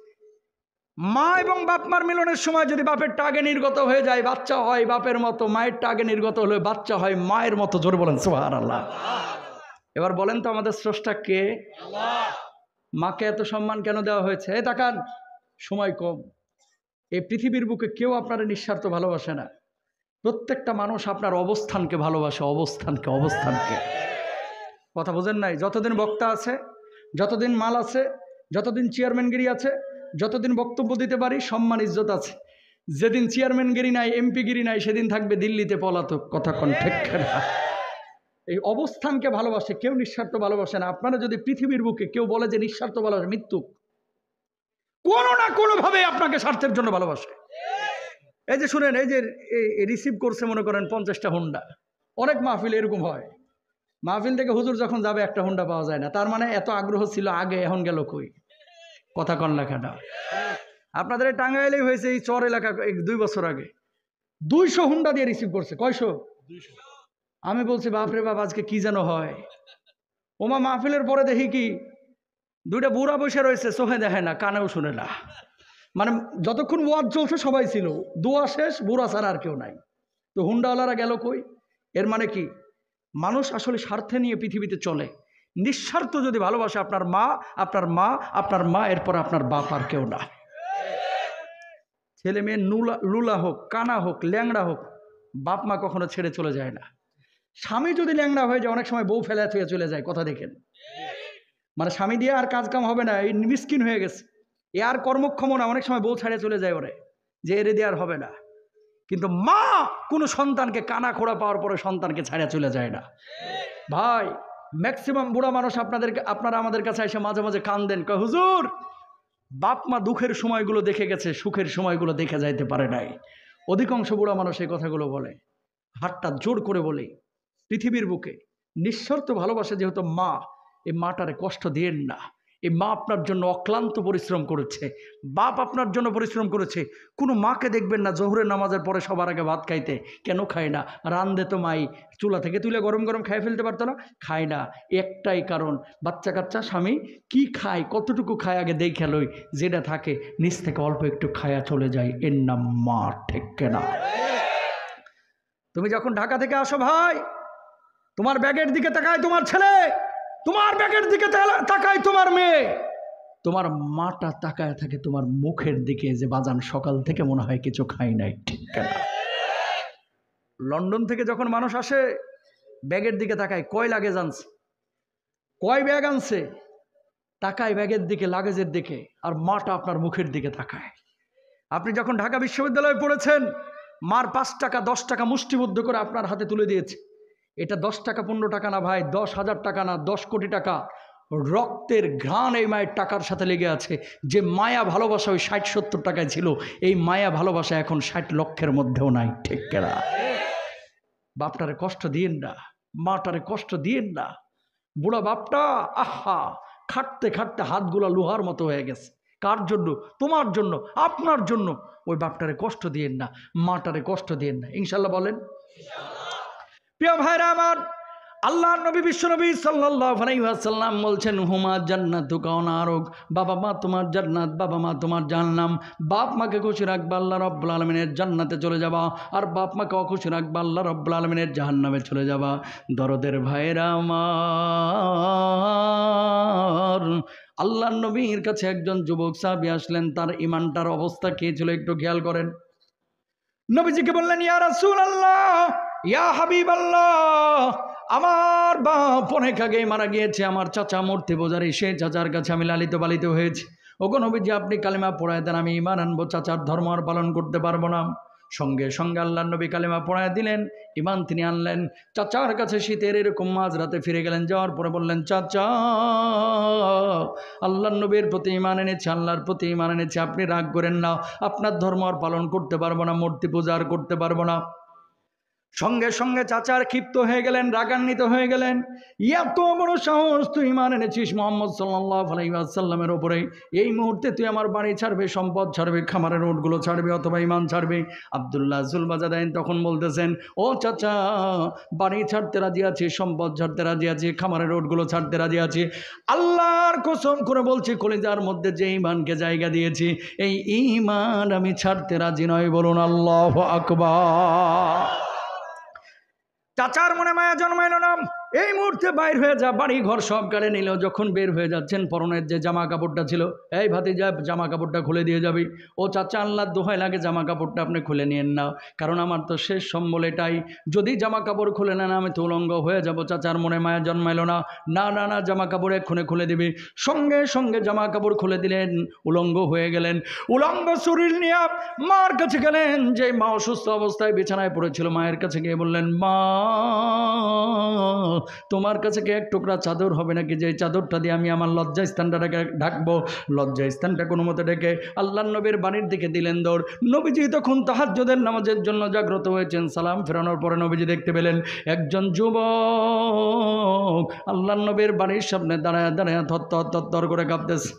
মা এবং বাপ মার মিলনের সময় যদি বাপেরটা আগে নির্গত হয়ে যায়, বাচ্চা হয় বাপের মতো। মায়েরটা আগে নির্গত হলে বাচ্চা হয় মায়ের মতো। জোরে বলেন সুবহানাল্লাহ। এবার বলেন তো আমাদের স্রষ্টা কে? মাকে এত সম্মান কেন দেওয়া হয়েছে? এই তাকান, সময় কম। এই পৃথিবীর বুকে কেউ আপনারা নিঃস্বার্থ ভালোবাসে না। প্রত্যেকটা মানুষ আপনার অবস্থানকে ভালোবাসে, অবস্থানকে। কথা বোঝেন নাই? যতদিন বক্তা আছে, যতদিন মাল আছে, যতদিন চেয়ারম্যানগিরি আছে, যতদিন বক্তব্য দিতে পারি, সম্মান ইজ্জত আছে। যেদিন চেয়ারম্যানগিরি নাই, এমপিগিরি নাই, সেদিন থাকবে দিল্লিতে পলাতক। কথা কোন ঠিক না? এই অবস্থানকে ভালোবাসে, কেউ নিঃস্বার্থ ভালোবাসে না। আপনারা যদি পৃথিবীর বুকে কেউ বলে যে নিঃস্বার্থ ভালোবাসে, মৃত্যু। কোনো না কোনোভাবে আপনাকে স্বার্থের জন্য ভালোবাসে। এই যে শুনেন, এই যে রিসিভ করছে মনে করেন 50টা হুন্ডা। অনেক মাহফিল এরকম হয়, মাহফিল থেকে হুজুর যখন যাবে একটা হুন্ডা পাওয়া যায় না। তার মানে এত আগ্রহ ছিল আগে, এখন গেল কই? কথা কন লেখাটা। আপনাদের টাঙ্গাইলেই হয়েছে, এই চর এলাকা 2 বছর আগে 200 হুন্ডা দিয়ে রিসিভ করছে। কয়শো? 200। আমি বলছি বাপরে বাপ, আজকে কি যেন হয়। ওমা মাহফিলের পরে দেখি কি 2টা বুড়া বসে রয়েছে, চোখে দেখে না, কানেও শুনে না। মানে যতক্ষণ ওয়াজ চলছে সবাই ছিল, দোয়া শেষ, বুড়া ছাড়া আর কেউ নাই। তো হুন্ডাওয়ালারা গেল কই? এর মানে কি? মানুষ আসলে স্বার্থে নিয়ে পৃথিবীতে চলে। নিঃস্বার্থ যদি ভালোবাসে আপনার মা, আপনার মা, আপনার মা, এরপর আপনার বাপ, আর কেউ না। ছেলে মেয়ে লুলা হোক, কানা হোক, ল্যাংড়া হোক, বাপ মা কখনো ছেড়ে চলে যায় না। স্বামী যদি ল্যাংড়া হয়ে যায় অনেক সময় বউ ফেলা থুয়ে চলে যায়, কথা দেখেন। মানে স্বামী দিয়ে আর কাজ কাম হবে না, এই মিসকিন হয়ে গেছে, এ আর কর্মক্ষম না, অনেক সময় বউ ছেড়ে চলে যায় ওরে, যে এরে দিয়ে আর হবে না। কিন্তু মা কোনো সন্তানকে কানা খোড়া পাওয়ার পরে সন্তানকে ছাড়া চলে যায় না। ভাই ম্যাক্সিমাম বুড়া মানুষ আপনারা আমাদের কাছে এসে মাঝে মাঝে কান্দেন, কয় হুজুর বাপ মা দুঃখের সময়গুলো দেখে গেছে, সুখের সময়গুলো দেখে যাইতে পারে নাই। অধিকাংশ বুড়া মানুষ এই কথাগুলো বলে, হাতটা জোর করে বলে, পৃথিবীর বুকে নিঃস্বার্থ ভালোবাসা যেহেতু মা, এই মাটারে কষ্ট দিয়েন না। এই মা আপনার জন্য অক্লান্ত পরিশ্রম করেছে, বাপ আপনার জন্য পরিশ্রম করেছে। কোনো মাকে দেখবেন না জোহরের নামাজের পরে সবার আগে ভাত খাইতে, কেন খায় না? রান্ধে তো মাই, চুলা থেকে তুলে গরম গরম খাই ফেলতে পারতো না? খায় না, একটাই কারণ, বাচ্চা কাচ্চা স্বামী কি খায়, কতটুকু খায় আগে দেখে লই, যেটা থাকে নিচ থেকে অল্প একটু খায়া চলে যায়, এর নাম মা, ঠিক কেনা? তুমি যখন ঢাকা থেকে আসো ভাই, তোমার ব্যাগের দিকে তাকায় তোমার ছেলে, তোমার ব্যাগের দিকে তাকায় তোমার মেয়ে, তোমার মাটা তাকায় থাকে তোমার মুখের দিকে, যে বাজান সকাল থেকে মনে হয় কিছু খাই নাই, ঠিক না? লন্ডন থেকে যখন মানুষ আসে ব্যাগের দিকে তাকায়, কয় লাগেজ আনছে, কয় ব্যাগ আনছে, তাকায় ব্যাগের দিকে, লাগেজের দিকে, আর মাটা আপনার মুখের দিকে তাকায়। আপনি যখন ঢাকা বিশ্ববিদ্যালয়ে পড়েছেন, মার 5 টাকা 10 টাকা মুষ্টিবদ্ধ করে আপনার হাতে তুলে দিয়েছে। এটা 10 টাকা 15 টাকা না ভাই, 10,000 টাকা না, 10 কোটি টাকা। রক্তের ঘ্রাণ এই মায়ের টাকার সাথে লেগে আছে। যে মায়া ভালোবাসা ওই 60-70 টাকায় ছিল, এই মায়া ভালোবাসা এখন 60 লক্ষের মধ্যেও নাই, ঠিক কেনা? বাপটারে কষ্ট দিয়েন না, মাটারে কষ্ট দিয়েন না। বুড়া বাপটা আহা খাটতে খাটতে হাতগুলা লোহার মতো হয়ে গেছে। কার জন্য? তোমার জন্য, আপনার জন্য। ওই বাপটারে কষ্ট দিয়েন না, মাটারে কষ্ট দিয়েন না, ইনশাল্লাহ বলেন। প্রিয় ভাইরা আমার, আল্লাহর নবী বিশ্বনবী সাল্লাল্লাহু আলাইহি ওয়াসাল্লাম বলছেন, হুমা জান্নাতু কাওনারুক, বাবা মা তোমার জান্নাত, বাবা মা তোমার জাহান্নাম। বাপ মাকে খুশি রাখবা, আল্লাহ রাব্বুল আলামিনের জান্নাতে চলে যাবা, আর বাপ মাকে অখুশি রাখবা, আল্লাহ রাব্বুল আলামিনের জাহান্নামে চলে যাবা। দরদের ভাইরা আমার, আল্লাহর নবীর কাছে একজন যুবক সাহাবী আসলেন, তার ঈমানটার অবস্থা কি ছিল একটু খেয়াল করেন। নবীজিকে বললেন, ইয়া রাসূলুল্লাহ, ইয়া হাবিবাল্লাহ, আমার বাপ অনেক আগে মারা গিয়েছে, আমার চাচা মূর্তি পূজারী, সেই চাচার কাছে আমি লালিত পালিত হয়েছি। ওগো নবীজি, আপনি কালিমা পড়ায় দেন, আমি ঈমান আনবো, চাচার ধর্ম আর পালন করতে পারবো না। সঙ্গে সঙ্গে আল্লাহর নবী কালিমা পড়ায় দিলেন, ঈমান তিনি আনলেন। চাচার কাছে শীতের এরকম মাঝরাতে ফিরে গেলেন, যাওয়ার পরে বললেন, চাচা আল্লাহর নবীর প্রতি ঈমান এনেছে, আল্লাহর প্রতি ঈমান এনেছে, আপনি রাগ করেন না, আপনার ধর্ম আর পালন করতে পারবো না, মূর্তি পূজা আর করতে পারবো না। সঙ্গে সঙ্গে চাচার ক্ষিপ্ত হয়ে গেলেন, রাগান্বিত হয়ে গেলেন। এত বড় সাহস, তুই ঈমান এনেছিস মুহাম্মদ সাল্লাল্লাহু আলাইহি ওয়াসাল্লামের উপরে, এই মুহূর্তে তুই আমার বাড়ি ছাড়বে, সম্পদ ছাড়বে, খামারের উটগুলো ছাড়বে, অথবা ঈমান ছাড়বে? আব্দুল্লাহ জুলবাজাদাইন তখন বলতেছেন, ও চাচা, বাড়ি ছাড়তে রাজি আছি, সম্পদ ছাড়তে রাজি আছি, খামারের উটগুলো ছাড়তে রাজি আছি, আল্লাহর কসম করে বলছি, কলিজার মধ্যে যে ঈমানকে জায়গা দিয়েছি, এই ঈমান আমি ছাড়তে রাজি নয়। বলুন আল্লাহু আকবার। চাচার মনে মায়া জন্মাইল না, এই মুহূর্তে বাইর হয়ে যা, বাড়ি ঘর সব গাড়ি নিল। যখন বের হয়ে যাচ্ছেন, পরনের যে জামা কাপড়টা ছিল, এই ভাতিজা জামা কাপড়টা খুলে দিয়ে যাবি। ও চাচা, আল্লাহর দোহাই লাগে জামা কাপড়টা আপনি খুলে নিয়েন না, কারণ আমার তো শেষ সম্বল এটাই, যদি জামা কাপড় খুলে নেন আমি তো উলঙ্গ হয়ে যাব। চাচার মনে মায়া জন্মাইল না, না না না, জামা কাপড় এক্ষুনি খুলে দিবি। সঙ্গে সঙ্গে জামা কাপড় খুলে দিলেন, উলঙ্গ হয়ে গেলেন। উলঙ্গ শরীর নিয়ে মার কাছে গেলেন, যে মা অসুস্থ অবস্থায় বিছানায় পড়েছিল, মায়ের কাছে গিয়ে বললেন, মা তোমার কাছে কি এক টুকরা চাদর হবে নাকি, যে চাদরটা দিয়ে আমি আমার লজ্জা স্থানটাকে ঢাকবো? লজ্জা স্থানটা কোনো মতে ডেকে আল্লাহর নবীর বাড়ির দিকে দিলেন দৌড়। নবীজি তখন তাহাজ্জুদের নামাজের জন্য জাগ্রত হয়েছেন। সালাম ফেরানোর পরে নবীজি দেখতে পেলেন একজন যুবক আল্লাহর নবীর বাড়ির সামনে দাঁড়ায় দাঁড়ায় থর করে কাঁপতেছে।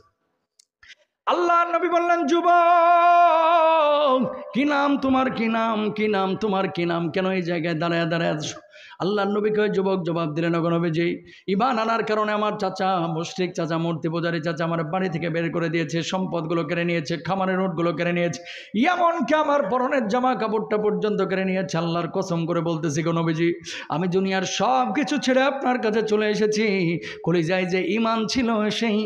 আল্লাহর নবী বললেন, যুবক, কি নাম তোমার, কি নাম, কি নাম তোমার, কি নাম, কেন এই জায়গায় দাঁড়ায় দাঁড়ায় আছো? আল্লাহর নবীকে যুবক জবাব দিলেন, ওগো নবীজি, ঈমান আনার কারণে আমার চাচা, মুশরিক চাচা, মূর্তি পূজারী চাচা আমার বাড়ি থেকে বের করে দিয়েছে, সম্পদগুলো কেড়ে নিয়েছে, খামারের উটগুলো কেড়ে নিয়েছে, এমনকি আমার পরনের জামা কাপড়টা পর্যন্ত কেড়ে নিয়েছে। আল্লাহর কসম করে বলতেছি গো নবীজি, আমি দুনিয়ার সব কিছু ছেড়ে আপনার কাছে চলে এসেছি, কলিজায় যে ঈমান ছিল সেই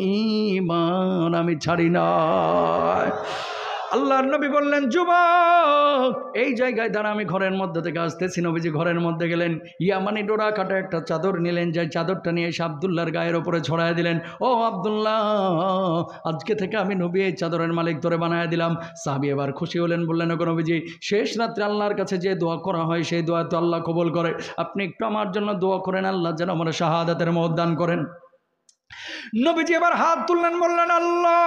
ঈমান আমি ছাড়ি না। আল্লাহর নবী বললেন, যুবক এই জায়গায় দাঁড়া, আমি ঘরের মধ্যে থেকে আসতেছি। নবীজি ঘরের মধ্যে গেলেন, ইয়ামানি ডোরা কাটা একটা চাদর নিলেন, যে চাদরটা নিয়ে এসে আব্দুল্লাহর গায়ের ওপরে ছড়ায় দিলেন। ও আব্দুল্লাহ, আজকে থেকে আমি নবী এই চাদরের মালিক তোরে বানায় দিলাম। সাহাবী এবার খুশি হলেন, বললেন, ওগো নবীজি, শেষ রাত্রে আল্লাহর কাছে যে দোয়া করা হয় সেই দোয়া তো আল্লাহ কবুল করে, আপনি একটু আমার জন্য দোয়া করেন, আল্লাহ যেন আমার শাহাদাতের মওত দান করেন। নবীজি এবার হাত তুললেন, বললেন, আল্লাহ,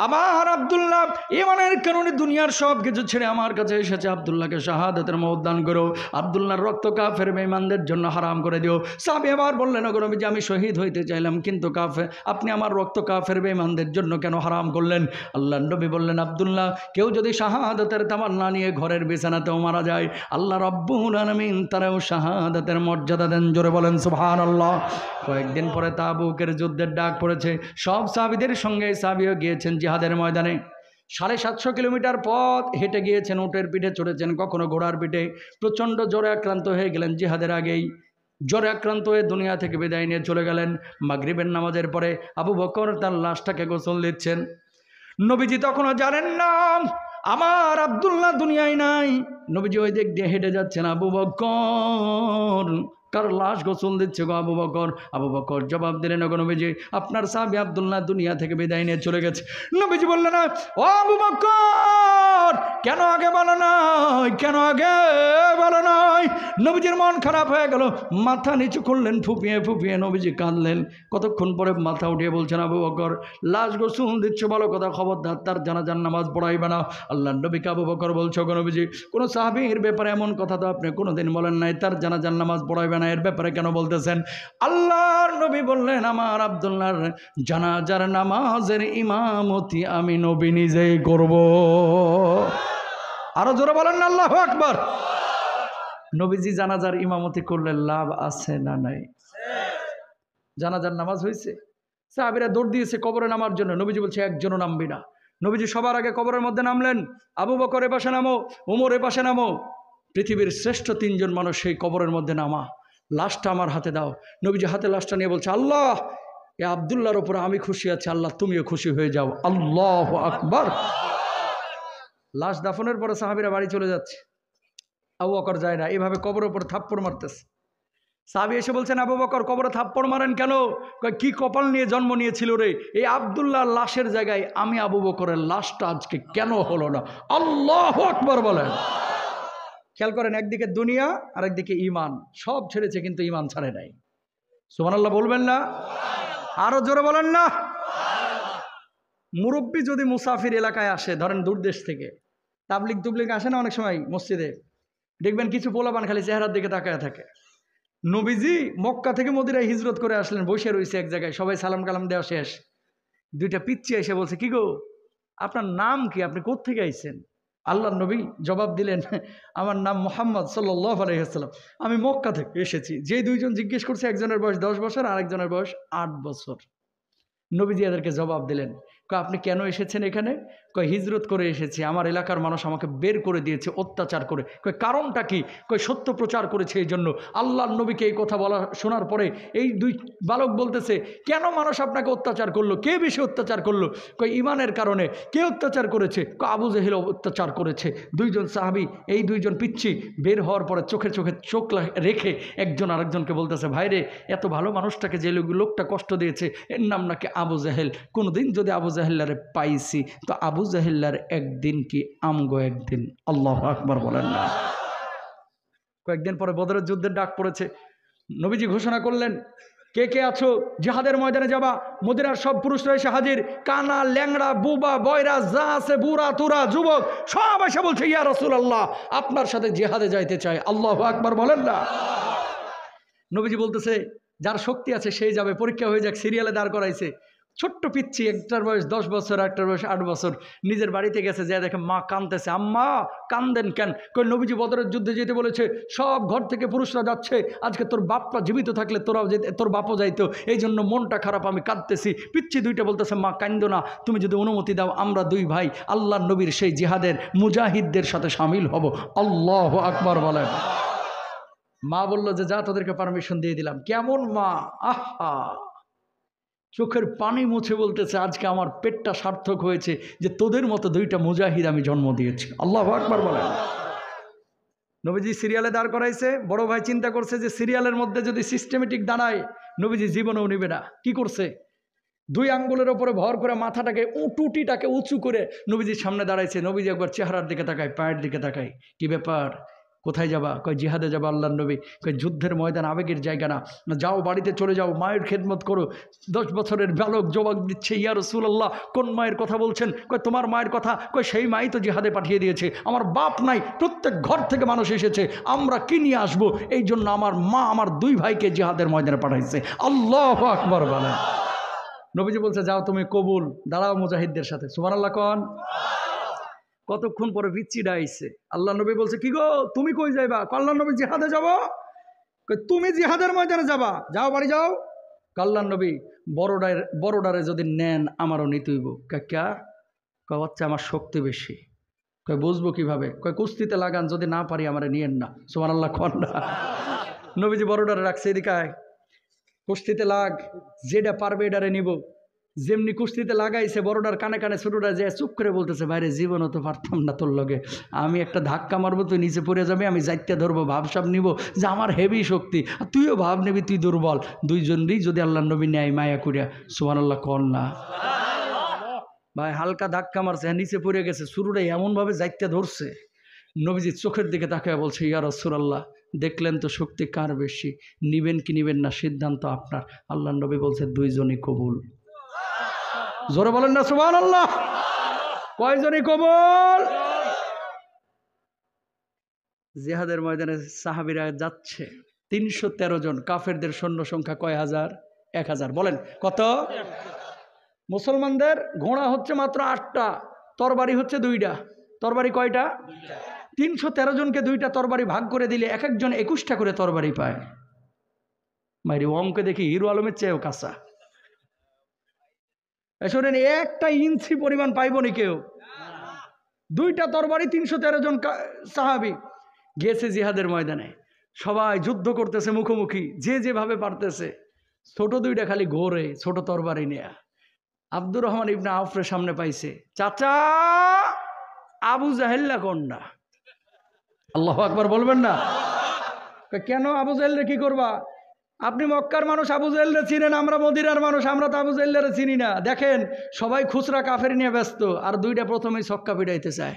আমার আব্দুল্লাহ ইমানের কারণে দুনিয়ার সব কিছু ছেড়ে আমার কাছে এসেছে, আব্দুল্লাহকে শাহাদাতের মওত দান করো, আব্দুল্লাহর রক্ত কাফের বেঈমানদের জন্য হারাম করে দিও। সাহাবী এবার বললেন, ওগো নবীজি, আমি শহীদ হইতে চাইলাম, কিন্তু আপনি আমার রক্ত কাফের বেঈমানদের জন্য কেন হারাম করলেন? আল্লাহর নবী বললেন, আব্দুল্লাহ, কেউ যদি শাহাদাতের তামান্না নিয়ে ঘরের বিছানাতেও মারা যায়, আল্লাহ রাব্বুল আলামিন তারাও শাহাদাতের মর্যাদা দেন। জোরে বলেন সুবহানাল্লাহ। কয়েকদিন পরে তাবুকের যুদ্ধের ডাক পড়েছে, সব সাহাবীদের সঙ্গে সাহাবীও গিয়েছেন জিহাদের ময়দানে। 750 কিলোমিটার পথ হেঁটে গিয়েছেন, উটের পিঠে চড়েছেন, কখনো ঘোড়ার পিঠে। প্রচণ্ড জ্বরে আক্রান্ত হয়ে গেলেন জিহাদের আগেই। জ্বরে আক্রান্ত হয়ে দুনিয়া থেকে বিদায় নিয়ে চলে গেলেন। মাগরিবের নামাজের পরে আবু বকর তার লাশটাকে গোসল দিচ্ছেন। নবীজি তখনও জানেন না আমার আব্দুল্লাহ দুনিয়ায় নাই। নবীজি ওই দিক দিয়ে হেঁটে যাচ্ছেন, আবু বকর কার লাশ গোসল দিচ্ছে গো আবু বকর। আবু বকর জবাব দিলেন, ওগো নবীজি, আপনার সাহাবী আব্দুল্লাহ দুনিয়া থেকে বিদায় নিয়ে চলে গেছে। নবীজি বললেন, ও আবু বকর, কেন আগে বলো নাই, কেন আগে বলো নাই? নবীজির মন খারাপ হয়ে গেল, মাথা নিচু করলেন, ফুপিয়ে ফুপিয়ে নবীজি কাঁদলেন। কতক্ষণ পরে মাথা উঠিয়ে বলছেন, আবু বকর, লাশ গোসল দিচ্ছে, ভালো কথা, খবরদার তার জানাজার নামাজ পড়াইবে না। আল্লাহর নবীকে আবু বকর বলছে, ওগো নবীজি, কোনো সাহাবীর ব্যাপারে এমন কথা তো আপনি কোনোদিন বলেন নাই, তার জানাজার নামাজ পড়াইবে না, এর ব্যাপারে কেন বলতেছেন? আল্লাহর নবী বললেন, আমার আব্দুল্লাহর জানাজার নামাজের ইমামতি আমি নবী নিজেই করব। আরো জোরে বলেন না আল্লাহু আকবার। নবীজি জানাজার ইমামতি করলে লাভ আছে না নাই? জানাজার নামাজ হয়েছে, সাহাবীরা দৌড় দিয়েছে কবরে নামার জন্য। নবীজি বলছে, একজনও নামবি না। নবীজি সবার আগে কবরের মধ্যে নামলেন। আবু বকর এ পাশে নামো, ওমর এ পাশে নামো। পৃথিবীর শ্রেষ্ঠ 3 জন মানুষ সেই কবরের মধ্যে নামা। লাশটা আমার হাতে দাও। নবীজি হাতে লাশটা নিয়ে বলছে, আল্লাহ, এ আব্দুল্লাহর উপরে আমি খুশি আছি, আল্লাহ তুমিও খুশি হয়ে যাও। আল্লাহু আকবার। লাশ দাফনের পরে সাহাবীরা বাড়ি চলে যাচ্ছে, আবু বকর যায় না, এভাবে কবরের উপর থাপ্পড় মারতেছে। সাহাবী এসে বলছেন, আবু বকর, কবরে থাপ্পড় মারেন কেন? কি কপাল নিয়ে জন্ম নিয়েছিল রে? এই আব্দুল্লাহর লাশের জায়গায় আমি আবু বকরের লাশটা আজকে কেন হলো না? আল্লাহু আকবার বলেন। খেয়াল করেন, একদিকে দুনিয়া আর একদিকে ইমান, সব ছেড়েছে কিন্তু ইমান ছাড়ে নাই। সুবহানাল্লাহ বলবেন না? আরো জোরে বলেন না। মুরব্বী যদি মুসাফির এলাকায় আসে, ধরেন দূর দেশ থেকে, তাবলিগ আসে না অনেক সময় মসজিদে, দেখবেন কিছু পোলাপান খালি চেহারার দিকে তাকায় থাকে। নবীজি মক্কা থেকে মদিনায় হিজরত করে আসলেন, বসে রয়েছে এক জায়গায়, সবাই সালাম কালাম দেওয়া শেষ। 2টা পিচ্চি এসে বলছে, কি গো, আপনার নাম কি, আপনি কোত্থেকে আইছেন? আল্লাহর নবী জবাব দিলেন, আমার নাম মুহাম্মদ সাল্লাল্লাহু আলাইহি ওয়াসাল্লাম, আমি মক্কা থেকে এসেছি। যে 2 জন জিজ্ঞেস করছে, একজনের বয়স 10 বছর আর একজনের বয়স 8 বছর। নবীজি এদেরকে জবাব দিলেন, আপনি কেন এসেছেন এখানে? হিজরত করে এসেছি, আমার এলাকার মানুষ আমাকে বের করে দিয়েছে অত্যাচার করে। কারণটা কি? সত্য প্রচার করেছে এই জন্য। আল্লাহর নবীকে এই কথা বলা শোনার পরে এই 2 বালক বলতেছে, কেন মানুষ আপনাকে অত্যাচার করলো? কে বেশি অত্যাচার করলো? ইমানের কারণে। কে অত্যাচার করেছে? আবু জেহেল অত্যাচার করেছে। 2 জন সাহাবী, এই 2 জন পিচ্ছি বের হওয়ার পরে চোখে চোখ রেখে একজন আরেকজনকে বলতেছে, ভাইরে, এত ভালো মানুষটাকে যে লোকটা কষ্ট দিয়েছে, এর নাম নাকি আবু জেহেল। কোনোদিন যদি আবু জেহেল্লারে পাইছি, তো আবু জেহেল্লার একদিন কি আমগো একদিন। আল্লাহু আকবার বলেন না। কয়েকদিন পরে বদরের যুদ্ধের ডাক পড়েছে। নবীজি ঘোষণা করলেন, কে কে আছো জিহাদের ময়দানে যাবা? মদিনার সব পুরুষরা এসে হাজির, কানা, ল্যাংড়া, বুবা, বয়রা, যা আছে, বুড়া তুরা, যুবক সব এসে বলছে, ইয়া রাসূলুল্লাহ, আপনার সাথে জিহাদে যাইতে চাই। আল্লাহু আকবার বলেন না। নবীজি বলতেছে, যার শক্তি আছে সেই যাবে, পরীক্ষা হয়ে যাক। সিরিয়ালে দাঁড় করাইছে। ছোট্ট পিচ্ছি, একটার বয়স 10 বছর, একটার বয়স 8 বছর। নিজের বাড়িতে গেছে, যে দেখে মা কাঁদতেছে। আম্মা কান্দেন কেন? নবীজি বদরের যুদ্ধে যেতে বলেছে, সব ঘর থেকে পুরুষরা যাচ্ছে, আজকে তোর বাপটা জীবিত থাকলে তোরাও যেতে, তোর বাপও যাইতো, এই জন্য মনটা খারাপ, আমি কাঁদতেছি। পিচ্ছি 2টা বলতেছে, মা কান্দো না, তুমি যদি অনুমতি দাও আমরা 2 ভাই আল্লাহর নবীর সেই জিহাদের মুজাহিদদের সাথে শামিল হব। আল্লাহু আকবার বলেন। মা বলল যে, যা, তোদেরকে পারমিশন দিয়ে দিলাম। কেমন মা! আহা, চোখের পানি মুছে বলতেছে আজকে আমার পেটটা সার্থক হয়েছে যে তোদের মতো দুইটা মুজাহিদ আমি জন্ম দিয়েছি। আল্লাহু আকবার বলেন। নবীজি সিরিয়ালে দাঁড় করাইছে, বড় ভাই চিন্তা করছে যে সিরিয়ালের মধ্যে যদি সিস্টেমেটিক দাঁড়ায় নবীজি জীবনেও নিবে না। কি করছে, দুই আঙ্গুলের ওপরে ভর করে মাথাটাকে টুটিটাকে উঁচু করে নবীজির সামনে দাঁড়াইছে। নবীজি একবার চেহারার দিকে তাকায়, পায়ের দিকে তাকায়, কি ব্যাপার, কোথায় যাবা? কয় জিহাদে যাবা আল্লাহর নবী। কয় যুদ্ধের ময়দান আবেগের জায়গা না, যাও বাড়িতে চলে যাও, মায়ের খেদমত করো। 10 বছরের বালক জবাব দিচ্ছে, ইয়া রাসূলুল্লাহ কোন মায়ের কথা বলছেন? কয় তোমার মায়ের কথা। কয় সেই মাই তো জিহাদে পাঠিয়ে দিয়েছে, আমার বাপ নাই, প্রত্যেক ঘর থেকে মানুষ এসেছে, আমরা কি নিয়ে আসবো? এই জন্য আমার মা আমার 2 ভাইকে জিহাদের ময়দানে পাঠাইছে। আল্লাহু আকবার বলেন। নবীজি বলছে যাও তুমি কবুল, দাঁড়াও মুজাহিদদের সাথে। সুবহানাল্লাহ কোন। কতক্ষণ পরে বিচ্ছিটা আইছে, আল্লাহ নবী বলছে কি গো তুমি কই যাইবা? আল্লাহ নবী জিহাদে যাব। তুমি জিহাদের ময়দানে যাবা, যাও বাড়ি যাও। আল্লাহ নবী বড়ডারে যদি নেন আমারও নিতে হইব। কাকা কয় বাচ্চা আমার শক্তি বেশি। কয় বুঝবো কিভাবে? কয় কুস্তিতে লাগান, যদি না পারি আমারে নিয়েন না। সুবহানাল্লাহ কোন না। নবীজি বড়ডারে রাখছে, এদিকে আয়, কুস্তিতে লাগ, যেটা পারবে এটারে নিব। যেমনি কুস্তিতে লাগাইছে, বড়টার কানে কানে ছোটটা যে চুপ করে বলতেছে ভাইরে জীবনও তো পারতাম না তোর লগে, আমি একটা ধাক্কা মারবো তুই নিচে পড়ে যাবে, আমি যাইতে ধরবো, ভাবসাব নিব যে আমার হেভি শক্তি, আর তুইও ভাব নেবি তুই দুর্বল। দুইজনই যদি আল্লাহ নবী নেয় মায়া করিয়া। সুবহানাল্লাহ কর না ভাই। হালকা ধাক্কা মারছে, নিচে পড়ে গেছে, শুরুটা এমনভাবে যাইতে ধরছে। নবীজি চোখের দিকে তাকায় বলছে ইয়া রাসূলুল্লাহ দেখলেন তো শক্তি কার বেশি, নিবেন কি নিবেন না সিদ্ধান্ত আপনার। আল্লাহ নবী বলছে দুইজনই কবুল। জোরে বলেন না সুবহানাল্লাহ। কয়জনই কবুল? জিহাদের ময়দানে সাহাবীরা যাচ্ছে 313 জন, কাফেরদের সৈন্য সংখ্যা কয় হাজার? 1000। বলেন কত? মুসলমানদের ঘোড়া হচ্ছে মাত্র 8টা, তরবারি হচ্ছে 2টা। তরবারি কয়টা? 313 জনকে 2টা তরবারি ভাগ করে দিলে এক একজন 21টা করে তরবারি পায়। মাইরি অঙ্কে দেখি হিরো আলমের চেয়েও কাঁচা। শোনেন, 1 ইঞ্চি পরিমাণ পাইবনি কেউ। 2টা তরবারি 313 জন সাহাবী গেছে জিহাদের ময়দানে, সবাই যুদ্ধ করতেছে মুখোমুখি, যে যেভাবে পারতেছে। ছোট 2টা খালি ঘোরে ছোট তরবারি নেয়া। আব্দুর রহমান ইবনে আউফের সামনে পাইছে, চাচা আবু জাহেল্লা কন্যা। আল্লাহু আকবার বলবেন না? কেন আবু জাহেলরে কি করবা? আপনি মক্কার মানুষ আবু জাহেলরে চিনেন, আমরা মদিনার মানুষ, আমরা তো আবু জাহেলরে চিনি না। দেখেন সবাই খুচরা কাফের নিয়ে ব্যস্ত, আর 2টা প্রথমেই ছক্কা পিটাইতে চায়।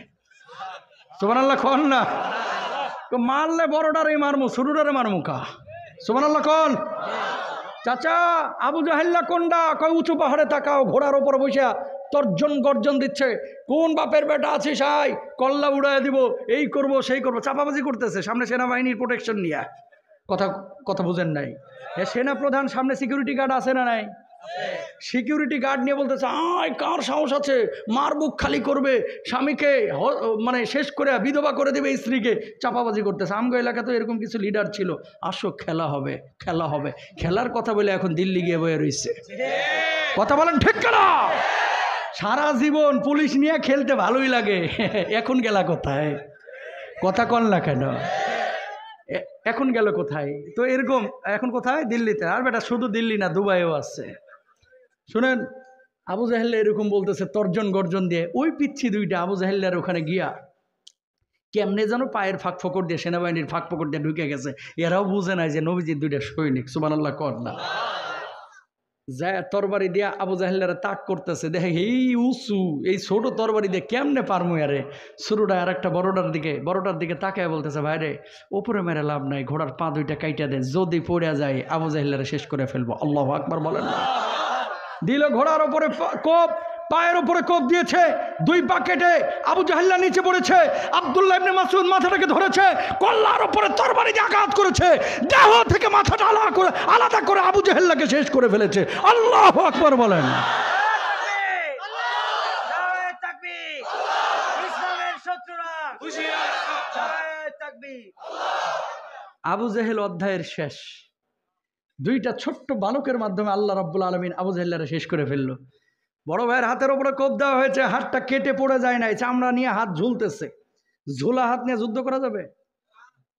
সুবহানাল্লাহ কোন না। মারলে বড়টারে মারমু, ছোটটারে মারমু কা? সুবহানাল্লাহ কোন। চাচা আবু জাহেল্লা কোনটা? কয় উঁচু পাহাড়ে তাকাও, ঘোড়ার ওপর বসে তর্জন গর্জন দিচ্ছে, কোন বাপের বেটা আছিস আই, কল্লা উড়াই দিব, এই করব সেই করব, চাপাবাজি করতেছে সামনে সেনাবাহিনীর প্রোটেকশন নিয়ে। কথা বুঝেন নাই? সেনা প্রধান সামনে সিকিউরিটি গার্ড আছে না নাই? সিকিউরিটি গার্ড নিয়ে বলতেছে আয় কার সাহস আছে, মার বুক খালি করবে, স্বামীকে মানে শেষ করে বিধবা করে দেবে স্ত্রীকে, চাপাবাজি করতেছে। আমগো এলাকা তো এরকম কিছু লিডার ছিল, আসো খেলা হবে খেলা হবে, খেলার কথা বলে এখন দিল্লি গিয়ে বয়ে রয়েছে। কথা বলেন ঠিক না? সারা জীবন পুলিশ নিয়ে খেলতে ভালোই লাগে, এখন গেলা কোথায়? কথা কন না কেন? এখন গেল কোথায়? তো এরকম এখন কোথায়? দিল্লিতে। আর বেটা শুধু দিল্লি না, দুবাইও আছে। শুনেন, আবু জাহেল এরকম বলতেছে তর্জন গর্জন দিয়ে। ওই পিচ্ছি 2টা আবু জাহেলের ওখানে গিয়া কেমনে যেন পায়ের ফাঁক ফকর দিয়ে, সেনাবাহিনীর ফাঁক ফকর দিয়ে ঢুকে গেছে। এরাও বুঝে নাই যে নবীজির 2টা সৈনিক। সুবহানাল্লাহ কর না। যায় তরবারি দিয়া আবু জাহেলের তাক করতেছে, দেখে এই উঁচু এই ছোট তরবারি দিয়ে কেমনে পারমু আরে। শুরুটা আর একটা বড়টার দিকে তাকায় বলতেছে ভাইরে ওপরে মেরে লাভ নাই, ঘোড়ার পা 2টা কাইটা দেয়, যদি পড়ে যায় আবু জাহেলের শেষ করে ফেলবো। আল্লাহু আকবার বলেন না। দিল ঘোড়ার ওপরে কোপ, পায়ের উপরে কোপ দিয়েছে, 2 পা কেটে আবু জাহেল্লা নিচে পড়েছে। আব্দুল্লাহ ইবনে মাসউদ মাথাটাকে ধরেছে, কল্লার উপরে তরবারি দিয়ে আঘাত করেছে, দেহ থেকে মাথাটা আলাদা করে আবু জাহেল্লাকে শেষ করে ফেলেছে। আল্লাহু আকবার বলেন। আবু জাহেল অধ্যায়ের শেষ। 2টা ছোট্ট বালকের মাধ্যমে আল্লাহ রাব্বুল আলামিন আবু জাহেলকে শেষ করে ফেললো। বড় ভাইয়ের হাতের উপরে কোপ দেওয়া হয়েছে, হাতটা কেটে পড়ে যায় নাই, চামড়া নিয়ে হাত ঝুলতেছে। ঝোলা হাত নিয়ে যুদ্ধ করা যাবে?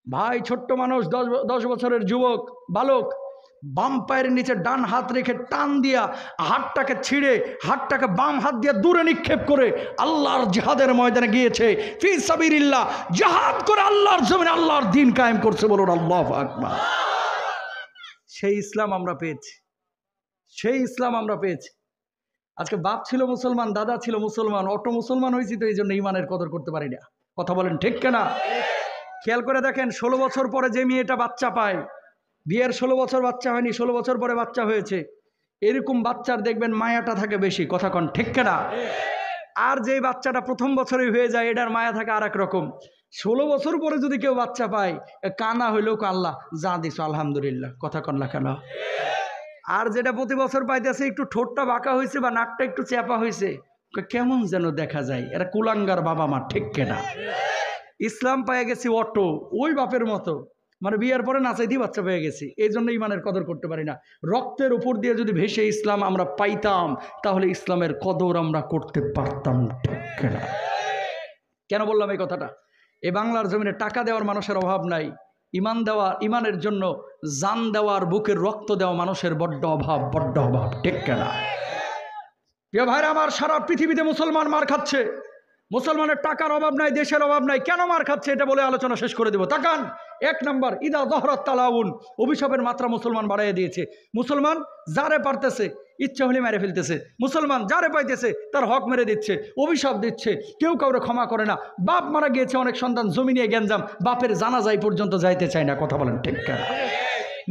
ভাই ছোট্ট মানুষ, 10 বছরের যুবক বালক, বাম পায়ের নিচে ডান হাত রেখে টান দিয়া হাতটাকে ছিঁড়ে হাতটাকে বাম হাত দিয়ে দূরে নিক্ষেপ করে আল্লাহর জিহাদের ময়দানে গিয়েছে। ফি সাবিলিল্লাহ, জিহাদ করে আল্লাহর জমিনে আল্লাহর দ্বীন কায়েম করছে। বলুন আল্লাহু আকবার। সেই ইসলাম আমরা পেয়েছি, সেই ইসলাম আমরা পেয়েছি। আজকে বাপ ছিল মুসলমান, দাদা ছিল মুসলমান, অটো মুসলমান হয়েছি তো এই জন্য ইমানের কদর করতে পারি না। কথা বলেন ঠিক কিনা? খেয়াল করে দেখেন, 16 বছর পরে যে মেয়েটা বাচ্চা পায়, বিয়ের 16 বছর বাচ্চা হয়নি, 16 বছর পরে বাচ্চা হয়েছে, এরকম বাচ্চার দেখবেন মায়াটা থাকে বেশি। কথা কন ঠিক কিনা? আর যেই বাচ্চাটা প্রথম বছরই হয়ে যায়, এটার মায়া থাকে আর এক রকম। 16 বছর পরে যদি কেউ বাচ্চা পায়, কানা হইলেও আল্লাহ যা দিস আলহামদুলিল্লাহ। কথা কন না কেন? আর যেটা প্রতি বছর পাইতেছে, একটু ঠোঁটটা বাঁকা হয়েছে বা নাকটা একটু চ্যাপা হয়েছে, কেমন যেন দেখা যায়, এরা কুলাঙ্গার বাবা মা। ঠিক কিনা? ইসলাম পেয়ে গেছি অটো, ওই বাপের মতো, মানে বিয়ের পরে নাচাইতেই বাচ্চা পেয়ে গেছি। এই জন্য ইমানের কদর করতে পারি না। রক্তের উপর দিয়ে যদি ভেসে ইসলাম আমরা পাইতাম, তাহলে ইসলামের কদর আমরা করতে পারতাম। ঠিক কিনা? কেন বললাম এই কথাটা? এই বাংলার জমিনে টাকা দেওয়ার মানুষের অভাব নাই, ইমান দেওয়া, ইমানের জন্য জান দেওয়ার, বুকের রক্ত দেওয়া মানুষের বড্ড অভাব, বড্ড অভাব। ঠিক কিনা? প্রিয় ভাইরা আমার, সারা পৃথিবীতে মুসলমান মার খাচ্ছে। মুসলমানের টাকার অভাব নাই, দেশের অভাব নাই। কেন মার খাচ্ছে এটা বলে আলোচনা শেষ করে দেব। তাকান, 1 নম্বর, ইদা যহরাত তালাউন, অভিশাপের মাত্রা মুসলমান বাড়াইয়া দিয়েছে। মুসলমান যারে পারতেছে ইচ্ছা হলে মেরে ফেলতেছে, মুসলমান যারে পাইতেছে তার হক মেরে দিচ্ছে, অভিশাপ দিচ্ছে, কেউ কাউরে ক্ষমা করে না। বাপ মারা গিয়েছে, অনেক সন্তান জমি নিয়ে গ্যাঞ্জাম, বাপের জানাজাই পর্যন্ত যাইতে চায় না। কথা বলেন ঠিক কিনা?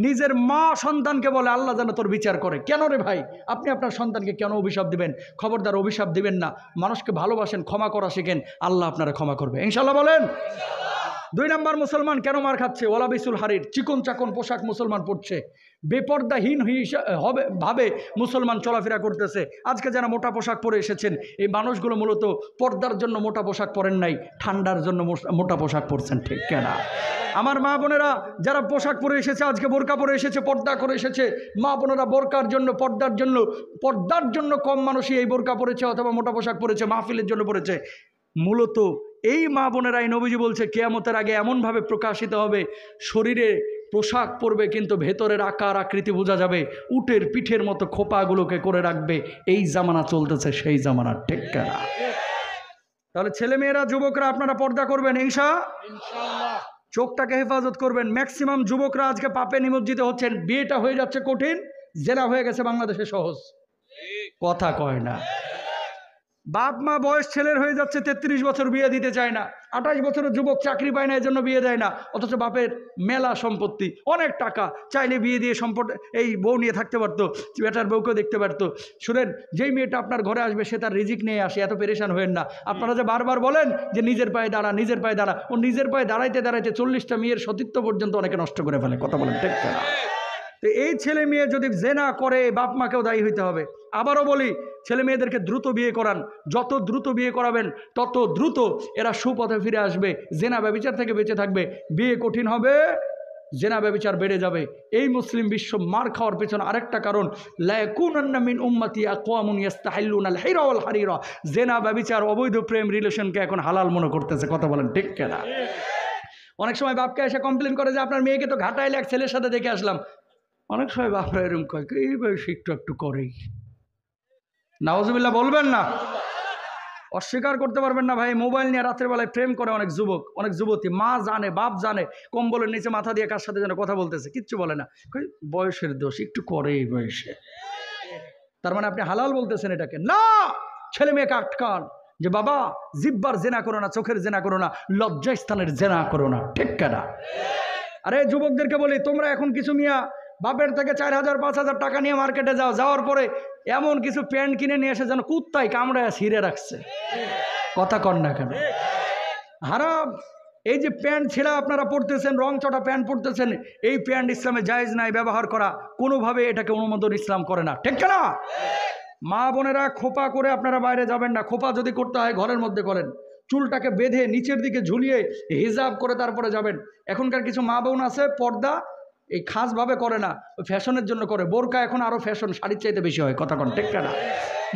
নিজের মা সন্তানকে বলে আল্লাহ যেন তোর বিচার করে। কেন রে ভাই, আপনি আপনার সন্তানকে কেন অভিশাপ দিবেন? খবরদার অভিশাপ দিবেন না। মানুষকে ভালোবাসেন, ক্ষমা করা শিখেন, আল্লাহ আপনারা ক্ষমা করবে ইনশাল্লাহ। বলেন। 2 নম্বর, মুসলমান কেন মার খাচ্ছে? ওয়ালা বিসুল হারির, চিকন চাকন পোশাক মুসলমান পড়ছে, বেপর্দাহীন হবে ভাবে মুসলমান চলাফেরা করতেছে। আজকে যারা মোটা পোশাক পরে এসেছেন, এই মানুষগুলো মূলত পর্দার জন্য মোটা পোশাক পরেন নাই, ঠান্ডার জন্য মোটা পোশাক পরছেন। ঠিক কিনা? আমার মা বোনেরা যারা পোশাক পরে এসেছে, আজকে বোরকা পরে এসেছে, পর্দা করে এসেছে, মা বোনেরা বোরকার জন্য, পর্দার জন্য কম মানুষই এই বোরকা পরেছে অথবা মোটা পোশাক পরেছে, মাহফিলের জন্য পরেছে। মূলত এই মা বোনেরাই, নবীজি বলছে, কিয়ামতের আগে এমনভাবে প্রকাশিত হবে, শরীরে পোশাক পরবে কিন্তু ভেতরের আকার আকৃতি বোঝা যাবে, উটের পিঠের মতো খোপাগুলোকে করে রাখবে। এই জামানা চলতেছে, সেই জামানা। ঠিক কিনা? তাহলে ছেলেমেয়েরা, যুবকরা, আপনারা পর্দা করবেন ইনশাআল্লাহ। চোখটাকে হেফাজত করবেন। ম্যাক্সিমাম যুবকরা আজকে পাপে নিমজ্জিত হচ্ছেন, বিয়েটা হয়ে যাচ্ছে কঠিন, জেনা হয়ে গেছে বাংলাদেশে সহজ। কথা কয় না। বাপ মা বয়স ছেলের হয়ে যাচ্ছে 33 বছর, বিয়ে দিতে চায় না। 28 বছরের যুবক চাকরি পায় না, এজন্য বিয়ে দেয় না। অথচ বাপের মেলা সম্পত্তি, অনেক টাকা, চাইলে বিয়ে দিয়ে এই বউ নিয়ে থাকতে পারতো, বেটার বউকেও দেখতে পারতো। শুনেন, যেই মেয়েটা আপনার ঘরে আসবে সে তার রিজিক নিয়ে আসে, এত পেরেশান হবেন না। আপনারা যে বারবার বলেন যে নিজের পায়ে দাঁড়া, নিজের পায়ে দাঁড়া, ও নিজের পায়ে দাঁড়াইতে দাঁড়াইতে 40টা মেয়ের সতীত্ব পর্যন্ত অনেকে নষ্ট করে ফেলে। কথা বলেন ঠিক কিনা? তো এই ছেলে মেয়ে যদি জেনা করে, বাপ মাকেও দায়ী হইতে হবে। আবারও বলি, ছেলে মেয়েদেরকে দ্রুত বিয়ে করান। যত দ্রুত বিয়ে করাবেন তত দ্রুত এরা সুপথে ফিরে আসবে, জেনা ব্যভিচার থেকে বেঁচে থাকবে। বিয়ে কঠিন হবে, জেনা ব্যভিচার বেড়ে যাবে। এই মুসলিম বিশ্ব মার খাওয়ার পেছনে আরেকটা কারণ, লা ইয়াকুনান্না মিন উম্মতি আকওয়ামুন ইস্তাহিল্লুনাল হিরা ওয়াল হারিরা, জেনা ব্যভিচার, অবৈধ প্রেম রিলেশনকে এখন হালাল মনে করতেছে। কথা বলেন ঠিক কিনা? অনেক সময় বাপকে এসে কমপ্লেন করে যে আপনার মেয়েকে তো ঘাটাইলে এক ছেলের সাথে দেখে আসলাম। অনেক সময় বাপরা এরকম কয়, এই বয়সে একটু করেই। নাউজুবিল্লাহ বলবেন না, অস্বীকার করতে পারবেন না ভাই। মোবাইল নিয়ে রাতের বেলায় প্রেম করে অনেক যুবক, অনেক যুবতী, মা জানে, বাপ জানে, কম্বলের নিচে মাথা দিয়ে কার সাথে যেন কথা বলতেছে, কিচ্ছু বলে না। বয়সের দোষ, একটু করে এই বয়সে। তার মানে আপনি হালাল বলতেছেন এটাকে? না, ছেলে মেয়েকে আটকান যে বাবা, জিব্বার জেনা করো না, চোখের জেনা করো না, লজ্জাস্থানের জেনা করো না। ঠিক কিনা? আরে যুবকদেরকে বলি, তোমরা এখন কিছু মিয়া বাপের থেকে 4000 5000 টাকা নিয়ে মার্কেটে যাওয়ার পরে এমন কিছু প্যান্ট কিনে নিয়ে এসে যেন কুত্তায় কামড়ায় ছিঁড়ে রাখছে। কথা কন না কেন? হারাম। এই যে প্যান্ট ছেঁড়া আপনারা পড়তেছেন, রং চটা প্যান্ট পড়তেছেন, এই প্যান্ট ইসলামে জায়েজ নাই ব্যবহার করা, কোনোভাবে এটাকে অনুমোদন ইসলাম করে না। ঠিক না? মা বোনেরা, খোপা করে আপনারা বাইরে যাবেন না। খোপা যদি করতে হয় ঘরের মধ্যে করেন, চুলটাকে বেঁধে নিচের দিকে ঝুলিয়ে হিজাব করে তারপরে যাবেন। এখনকার কিছু মা বোন আছে পর্দা এই খাসভাবে করে না, ফ্যাশনের জন্য করে। বোরকা এখন আরও ফ্যাশন, শাড়ির চাইতে বেশি হয়। কথা কন ঠিক না?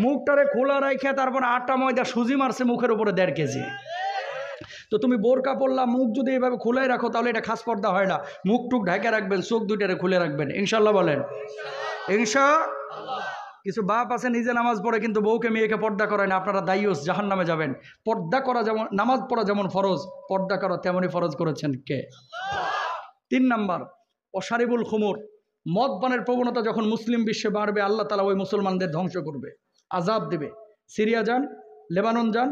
মুখটারে খোলা রাখে তারপরে আটা ময়দা সুজি মারছে মুখের উপরে 1.5 কেজি। তো তুমি বোরকা পরলা, মুখ যদি এভাবে খুলে রাখো তাহলে এটা খাস পর্দা হয় না। মুখ টুক ঢাকে রাখবেন, চোখ দুইটারে খুলে রাখবেন, ইনশাল্লাহ বলেন ইনশাআল্লাহ। কিছু বাপ আছে নিজে নামাজ পড়ে কিন্তু বউকে মেয়েকে পর্দা করায় না, আপনারা দায়ুস, জাহান নামে যাবেন। পর্দা করা যেমন, নামাজ পড়া যেমন ফরজ, পর্দা করা তেমনই ফরজ করেছেন কে? 3 নাম্বার, অশারিবুল খুমুর, মদ পানের প্রবণতা যখন মুসলিম বিশ্বে বাড়বে, আল্লাহ তাআলা ওই মুসলমানদের ধ্বংস করবে, আযাব দেবে। সিরিয়া যান, লেবানন যান,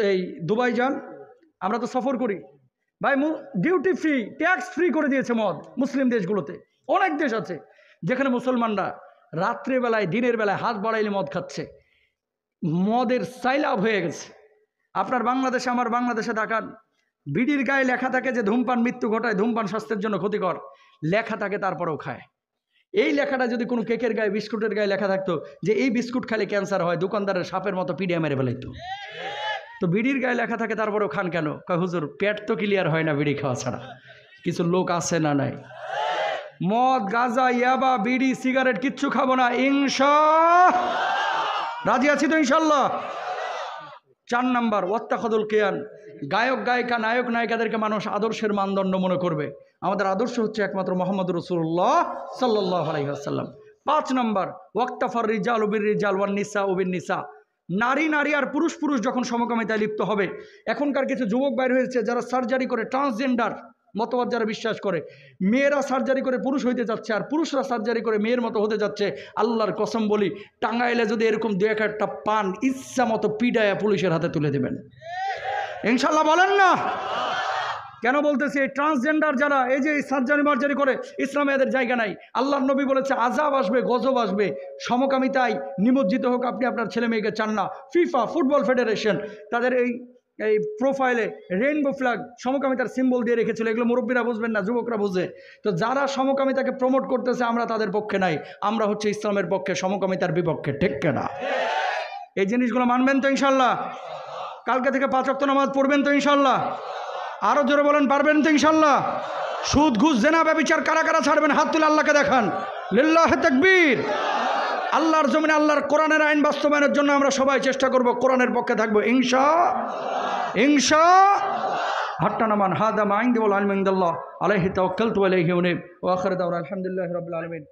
এই দুবাই যান, আমরা তো সফর করি ভাই, ডিউটি ফ্রি, ট্যাক্স ফ্রি করে দিয়েছে মদ মুসলিম দেশগুলোতে। অনেক দেশ আছে যেখানে মুসলমানরা রাত্রেবেলায় দিনের বেলায় হাত বাড়াইলে মদ খাচ্ছে, মদের সাইলাভ হয়ে গেছে। আপনার বাংলাদেশে, আমার বাংলাদেশে তাকান, বিড়ির গায়ে লেখা থাকে যে ধূমপান মৃত্যু ঘটায়, ধূমপান স্বাস্থ্যের জন্য ক্ষতিকর, লেখা থাকে তারপরেও খায়। এই লেখাটা যদি কোনো কেকের গায়ে, বিস্কুটের গায়ে লেখা থাকতো যে এই বিস্কুট খালি ক্যান্সার হয়, দোকানদারের সাপের মতো পিডিয়া মেরে ফেলাইতো। তো বিড়ির গায়ে লেখা থাকে তারপরেও খান কেন? কয় হুজুর পেট তো ক্লিয়ার হয় না বিড়ি খাওয়া ছাড়া। কিছু লোক আছে না নাই, মদ, গাঁজা, ইয়াবা, বিড়ি, সিগারেট কিচ্ছু খাবো না, রাজি আছি তো ইনশাল্লাহ। 4 নাম্বার, ওয়াত্তাখাদুল কিয়ান, গায়ক গায়িকা, নায়ক নায়িকাদেরকে মানুষ আদর্শের মানদণ্ড মনে করবে। আমাদের আদর্শ হচ্ছে একমাত্র মুহাম্মদ রাসূলুল্লাহ সাল্লাল্লাহু আলাইহি ওয়াসাল্লাম। 5 নাম্বার, ওয়াক্তাফার রিজাল বির রিজাল ওয়ান নিসা বিন নিসা, নারী নারী আর পুরুষ পুরুষ যখন সমকামিতায় লিপ্ত হবে। এখনকার কিছু যুবক বাইর হয়েছে যারা সার্জারি করে, ট্রান্সজেন্ডার মতবাদ যারা বিশ্বাস করে, মেয়েরা সার্জারি করে পুরুষ হইতে যাচ্ছে আর পুরুষরা সার্জারি করে মেয়ের মতো হতে যাচ্ছে। আল্লাহর কসম বলি, টাঙ্গাইলে যদি এরকম 2-1টা পান ইচ্ছা মতো পিডায়া পুলিশের হাতে তুলে দেবেন, ইনশাল্লাহ বলেন না? কেন বলতেছি? এই ট্রান্সজেন্ডার যারা এই যে সার্জারি মার্জারি করে, ইসলামে এদের জায়গা নাই। আল্লাহর নবী বলেছে আযাব আসবে, গজব আসবে। সমকামিতায় নিমজ্জিত হোক আপনি, আপনার ছেলে মেয়েকে চান না। ফিফা, ফুটবল ফেডারেশন, তাদের এই প্রোফাইলে রেইনবো ফ্ল্যাগ, সমকামিতার সিম্বল দিয়ে রেখেছিল। এগুলো মুরব্বীরা বুঝবেন না, যুবকরা বুঝে। তো যারা সমকামিতাকে প্রমোট করতেছে, আমরা তাদের পক্ষে নাই, আমরা হচ্ছে ইসলামের পক্ষে, সমকামিতার বিপক্ষে, ঠিক না? এই জিনিসগুলো মানবেন তো ইনশাল্লাহ? কালকে থেকে 5 ওয়াক্ত নামাজ পড়বেন তো ইনশাল্লাহ? আরো জোরে বলেন, পারবেন তো ইনশাল্লাহ? সুদ, ঘুষ, জেনা, ব্যভিচার কারা কারা ছাড়বেন? হাত তুলে আল্লাহকে দেখান, লিল্লাহি তাকবীর। আল্লাহর জমিনে আল্লাহর কোরআনের আইন বাস্তবায়নের জন্য আমরা সবাই চেষ্টা করব, কোরআনের পক্ষে থাকবো হাট্টা নামান হাদা মা ইনদি ওয়াল ইলমু ইনদাল্লাহ আলাইহি তাওয়াক্কালতু ওয়া ইলাইহি উনীব ওয়া আখিরু দাওয়ানা আলহামদুলিল্লাহি রাব্বিল আলামিন।